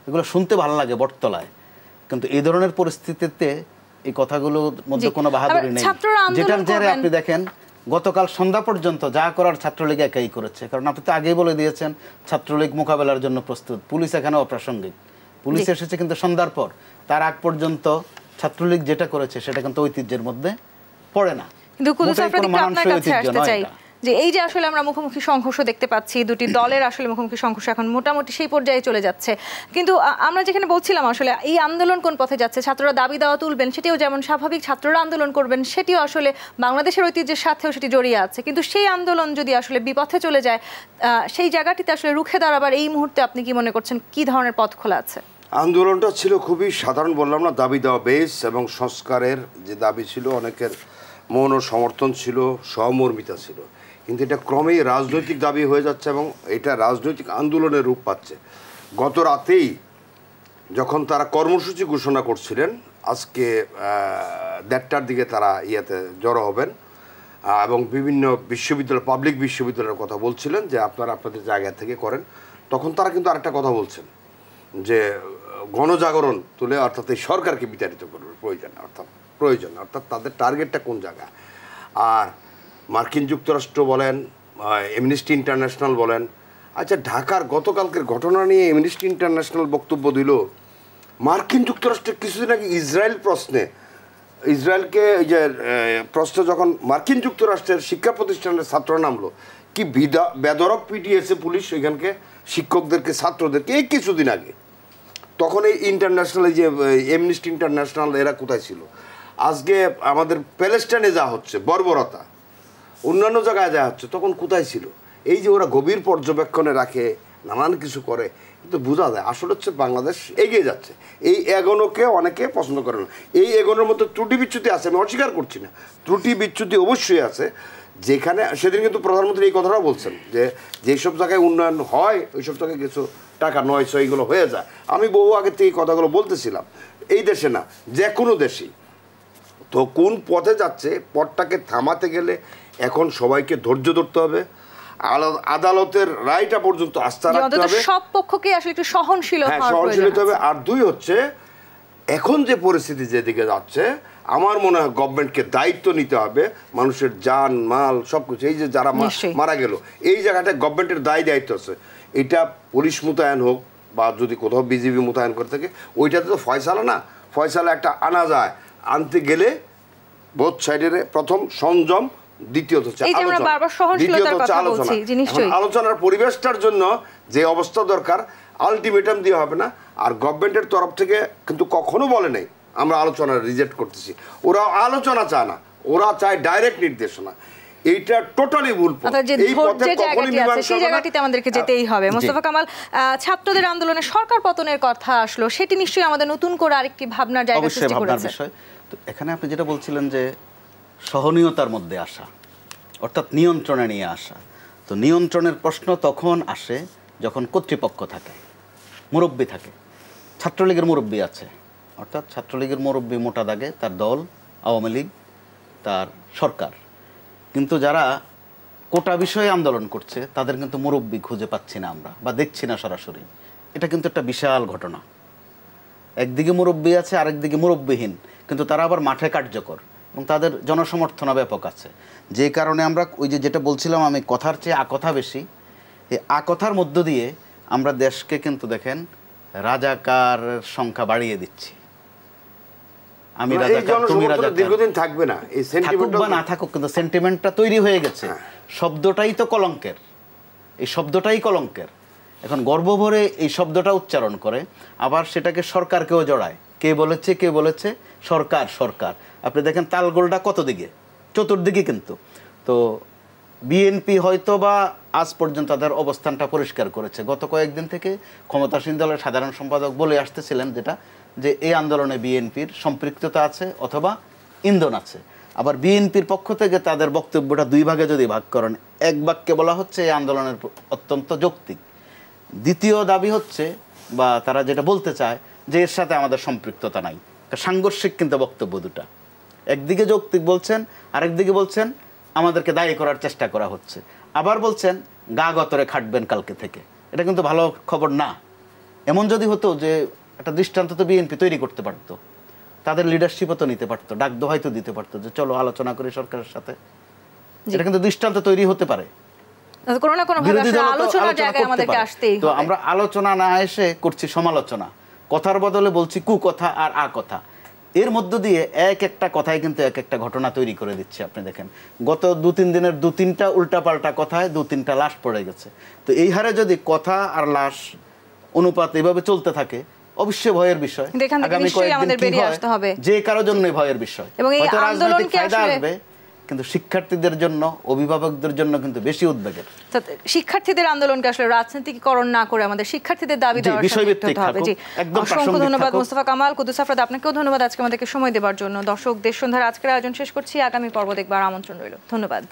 C: এগুলো শুনতে ভালো লাগে বটতলায়, কিন্তু এই ধরনের পরিস্থিতিতে এই কথাগুলোর মধ্যে কোনো বাহাদুরি নেই। যেটার জেরে আপনি দেখেন গতকাল সন্ধ্যা পর্যন্ত যা করার ছাত্রলীগ একাই করেছে। কারণ আপনি তো আগেই বলে দিয়েছেন ছাত্রলীগ মোকাবেলার জন্য প্রস্তুত, পুলিশ এখানে অপ্রাসঙ্গিক। পুলিশ এসেছে কিন্তু সন্ধ্যার পর, তার আগ পর্যন্ত ছাত্রলীগ যেটা করেছে সেটা কিন্তু ঐতিহ্যের মধ্যে পড়ে না।
A: কিন্তু আপনার কাছে আসতে চাই যে এই যে আসলে আমরা মুখোমুখি সংঘর্ষ দেখতে পাচ্ছি, দুটি দলের আসলে মুখোমুখি সংঘর্ষ এখন মোটামুটি সেই পর্যায়ে চলে যাচ্ছে, কিন্তু আমরা যেখানে বলছিলাম আসলে এই আন্দোলন কোন পথে যাচ্ছে, ছাত্ররা দাবি দাওয়া তুলবেন, সেটিও যেমন স্বাভাবিক ছাত্ররা আন্দোলন করবেন, সেটিও আসলে বাংলাদেশের ঐতিহ্যের সাথেও সেটি জড়িয়ে আছে। কিন্তু সেই আন্দোলন যদি আসলে বিপথে চলে যায়, সেই জায়গাটিতে আসলে রুখে দাঁড়াবার এই মুহূর্তে আপনি কি মনে করছেন, কি ধরনের পথ খোলা আছে?
B: আন্দোলনটা ছিল খুবই সাধারণ, বললাম না, দাবি দেওয়া বেশ, এবং সংস্কারের যে দাবি ছিল, অনেকের মৌন সমর্থন ছিল, সহমর্মিতা ছিল। কিন্তু এটা ক্রমেই রাজনৈতিক দাবি হয়ে যাচ্ছে এবং এটা রাজনৈতিক আন্দোলনের রূপ পাচ্ছে। গত রাতেই যখন তারা কর্মসূচি ঘোষণা করছিলেন, আজকে 1:30টার দিকে তারা জড়ো হবেন এবং বিভিন্ন বিশ্ববিদ্যালয়, পাবলিক বিশ্ববিদ্যালয়ের কথা বলছিলেন যে আপনারা আপনাদের জায়গা থেকে করেন, তখন তারা কিন্তু আরেকটা কথা বলছেন যে গণজাগরণ তুলে, অর্থাৎ এই সরকারকে বিতাড়িত করবে প্রয়োজন, অর্থাৎ তাদের টার্গেটটা কোন জায়গা। আর মার্কিন যুক্তরাষ্ট্র বলেন, অ্যামনেস্টি ইন্টারন্যাশনাল বলেন, আচ্ছা ঢাকার গতকালকের ঘটনা নিয়ে অ্যামনেস্টি ইন্টারন্যাশনাল বক্তব্য দিল, মার্কিন যুক্তরাষ্ট্রের কিছুদিন আগে ইসরায়েলকে এই যে প্রশ্নে যখন মার্কিন যুক্তরাষ্ট্রের শিক্ষা প্রতিষ্ঠানের ছাত্ররা নামলো, কি বেদরক পিটিয়েছে পুলিশ ওইখানকে শিক্ষকদেরকে, ছাত্রদেরকে, এই কিছুদিন আগে। তখন এই ইন্টারন্যাশনাল, এই যে অ্যামনেস্টি ইন্টারন্যাশনাল, এরা কোথায় ছিল? আজকে আমাদের প্যালেস্টাইনে যা হচ্ছে বর্বরতা, অন্যান্য জায়গায় যা হচ্ছে, তখন কোথায় ছিল? এই যে ওরা গভীর পর্যবেক্ষণে রাখে, নানান কিছু করে, কিন্তু বোঝা যায় আসলে হচ্ছে বাংলাদেশ এগিয়ে যাচ্ছে। এই এগোনোকে অনেকে পছন্দ করে না। এই এগোনোর মধ্যে ত্রুটি বিচ্যুতি আছে, আমি অস্বীকার করছি না, ত্রুটি বিচ্যুতি অবশ্যই আছে। যেখানে সেদিন কিন্তু প্রধানমন্ত্রী এই কথাটাও বলছেন যে যেসব জায়গায় উন্নয়ন হয় ওইসব জায়গায় কিছু টাকা নয় এইগুলো হয়ে যায়। আমি বহু আগে থেকে এই কথাগুলো বলতেছিলাম, এই দেশে না, যে কোনো দেশেই। তো কোন পথে যাচ্ছে, পথটাকে থামাতে গেলে এখন সবাইকে ধৈর্য ধরতে হবে, আদালতের রায়টা পর্যন্ত আস্থা রাখতে হবে,
A: সব পক্ষকে আসলে একটু সহনশীল হতে হবে।
B: আর দুই হচ্ছে এখন যে পরিস্থিতি যেদিকে যাচ্ছে আমার মনে হয় গভর্নমেন্টকে দায়িত্ব নিতে হবে মানুষের জান মাল সব কিছু। এই যে যারা মারা গেল এই জায়গাটায় গভর্নমেন্টের দায়িত্ব আছে। এটা পুলিশ মোতায়েন হোক বা যদি কোথাও বিজিবি মোতায়েন করে থাকে ওইটাতে তো ফয়সালা না, ফয়সালা একটা আনা যায়, আনতে গেলে বোথ সাইডের প্রথম সংযম, দ্বিতীয়ত হচ্ছে আলোচনার পরিবেশটার জন্য যে অবস্থা দরকার আলটিমেটাম দিয়ে হবে না। আর গভর্নমেন্টের তরফ থেকে কিন্তু কখনো বলে নাই আমরা আলোচনা রিজেক্ট করতেছি, ওরা আলোচনা চায় না, ওরা চায় ডাইরেক্ট নির্দেশনা। এইটা টোটালি ভুল পথ।
A: এই পথে কখনোই সেই জায়গাটিতে আমাদেরকে যেতেই হবে। মোস্তফা কামাল, ছাত্রদের আন্দোলনে সরকার পতনের কথা আসলো, সেটি নিশ্চয়ই আমাদের নতুন করে আরেকটি ভাবনার জায়গা সৃষ্টি করেছে।
C: তো এখানে আপনি যেটা বলছিলেন যে সহনীয়তার মধ্যে আসা অর্থাৎ নিয়ন্ত্রণে নিয়ে আসা, তো নিয়ন্ত্রণের প্রশ্ন তখন আসে যখন কর্তৃপক্ষ থাকে, মুরব্বি থাকে। ছাত্রলীগের মুরব্বি আছে, অর্থাৎ ছাত্রলীগের মুরব্বি মোটা দাগে তার দল আওয়ামী লীগ, তার সরকার। কিন্তু যারা কোটা বিষয়ে আন্দোলন করছে তাদের কিন্তু মুরব্বি খুঁজে পাচ্ছি না আমরা, বা দেখছি না সরাসরি। এটা কিন্তু একটা বিশাল ঘটনা। একদিকে মুরব্বি আছে, আরেকদিকে মুরব্বিহীন, কিন্তু তারা আবার মাঠে কার্যকর এবং তাদের জনসমর্থনা ব্যাপক আছে। যে কারণে আমরা ওই যেটা বলছিলাম আমি, কথার চেয়ে আকথা বেশি, এই আকথার মধ্য দিয়ে আমরা দেশকে কিন্তু দেখেন রাজাকার সংখ্যা বাড়িয়ে দিচ্ছি। আমি রাজাকার, তুমি রাজাকার,
B: দীর্ঘদিন থাকবে না, এই সেন্টিমেন্ট
C: বা না থাকুক, কিন্তু সেন্টিমেন্টটা তৈরি হয়ে গেছে। শব্দটাই তো কলঙ্কের, এই শব্দটাই কলঙ্কের। এখন গর্ব ভরে এই শব্দটা উচ্চারণ করে, আবার সেটাকে সরকারকেও জড়ায়। কে বলেছে সরকার। সরকার আপনি দেখেন তালগোলটা কত দিকে, চতুর্দিকে। কিন্তু তো বিএনপি হয়তো বা আজ পর্যন্ত তাদের অবস্থানটা পরিষ্কার করেছে। গত কয়েকদিন থেকে ক্ষমতাসীন দলের সাধারণ সম্পাদক বলে আসতেছিলেন যে এই আন্দোলনে বিএনপির সম্পৃক্ততা আছে অথবা ইন্ধন আছে। আবার বিএনপির পক্ষ থেকে তাদের বক্তব্যটা দুই ভাগে যদি ভাগ করেন, এক বাক্যে বলা হচ্ছে এই আন্দোলনের অত্যন্ত যৌক্তিক। দ্বিতীয় দাবি হচ্ছে, বা তারা যেটা বলতে চায়, যে এর সাথে আমাদের সম্পৃক্ততা নাই। সাংঘর্ষিক কিন্তু বক্তব্য দুটা। একদিকে যৌক্তিক বলছেন, আরেকদিকে বলছেন আমাদেরকে দায়ী করার চেষ্টা করা হচ্ছে। আবার বলছেন গা গতরে খাটবেন কালকে থেকে। এটা কিন্তু ভালো খবর না। এমন যদি হতো যে একটা দৃষ্টান্ত তো বিএনপি তৈরি করতে পারতো, তাদের লিডারশিপও তো নিতে পারতো, ডাক দোহাই তো দিতে পারতো যে চলো আলোচনা করি সরকারের সাথে। এটা কিন্তু দৃষ্টান্ত তৈরি হতে পারে। তো আমরা আলোচনা না এসে করছি সমালোচনা, কথার বদলে বলছি কুকথা আর আকথা। এর মধ্য দিয়ে এক একটা কথায় কিন্তু এক একটা ঘটনা তৈরি করে দিচ্ছে। আপনি দেখেন গত 2-3 দিনের 2-3টা উল্টাপাল্টা কথায় 2-3টা লাশ পড়ে গেছে। তো এই হারে যদি কথা আর লাশ অনুপাত এভাবে চলতে থাকে, অবশ্যই ভয়ের বিষয়। আগামী কয়েকদিন কি হয়, যে কারোর জন্য ভয়ের বিষয়। হয়তো রাজনৈতিক ফায়দা আসবে, কিন্তু শিক্ষার্থীদের জন্য, অভিভাবকদের জন্য কিন্তু বেশি উদ্বেগের।
A: শিক্ষার্থীদের আন্দোলনকে আসলে রাজনীতিকরণ না করে আমাদের শিক্ষার্থীদের দাবি দেওয়ার বিষয়ভিত্তিক হবে। জি, অসংখ্য ধন্যবাদ মোস্তফা কামাল, কুদ্দুস আফরাদ, আপনাকেও ধন্যবাদ আজকে আমাদেরকে সময় দেওয়ার জন্য। দর্শক, দেশ সন্ধ্যার আজকের আয়োজন শেষ করছি। আগামী পর্ব দেখবার আমন্ত্রণ রইল। ধন্যবাদ।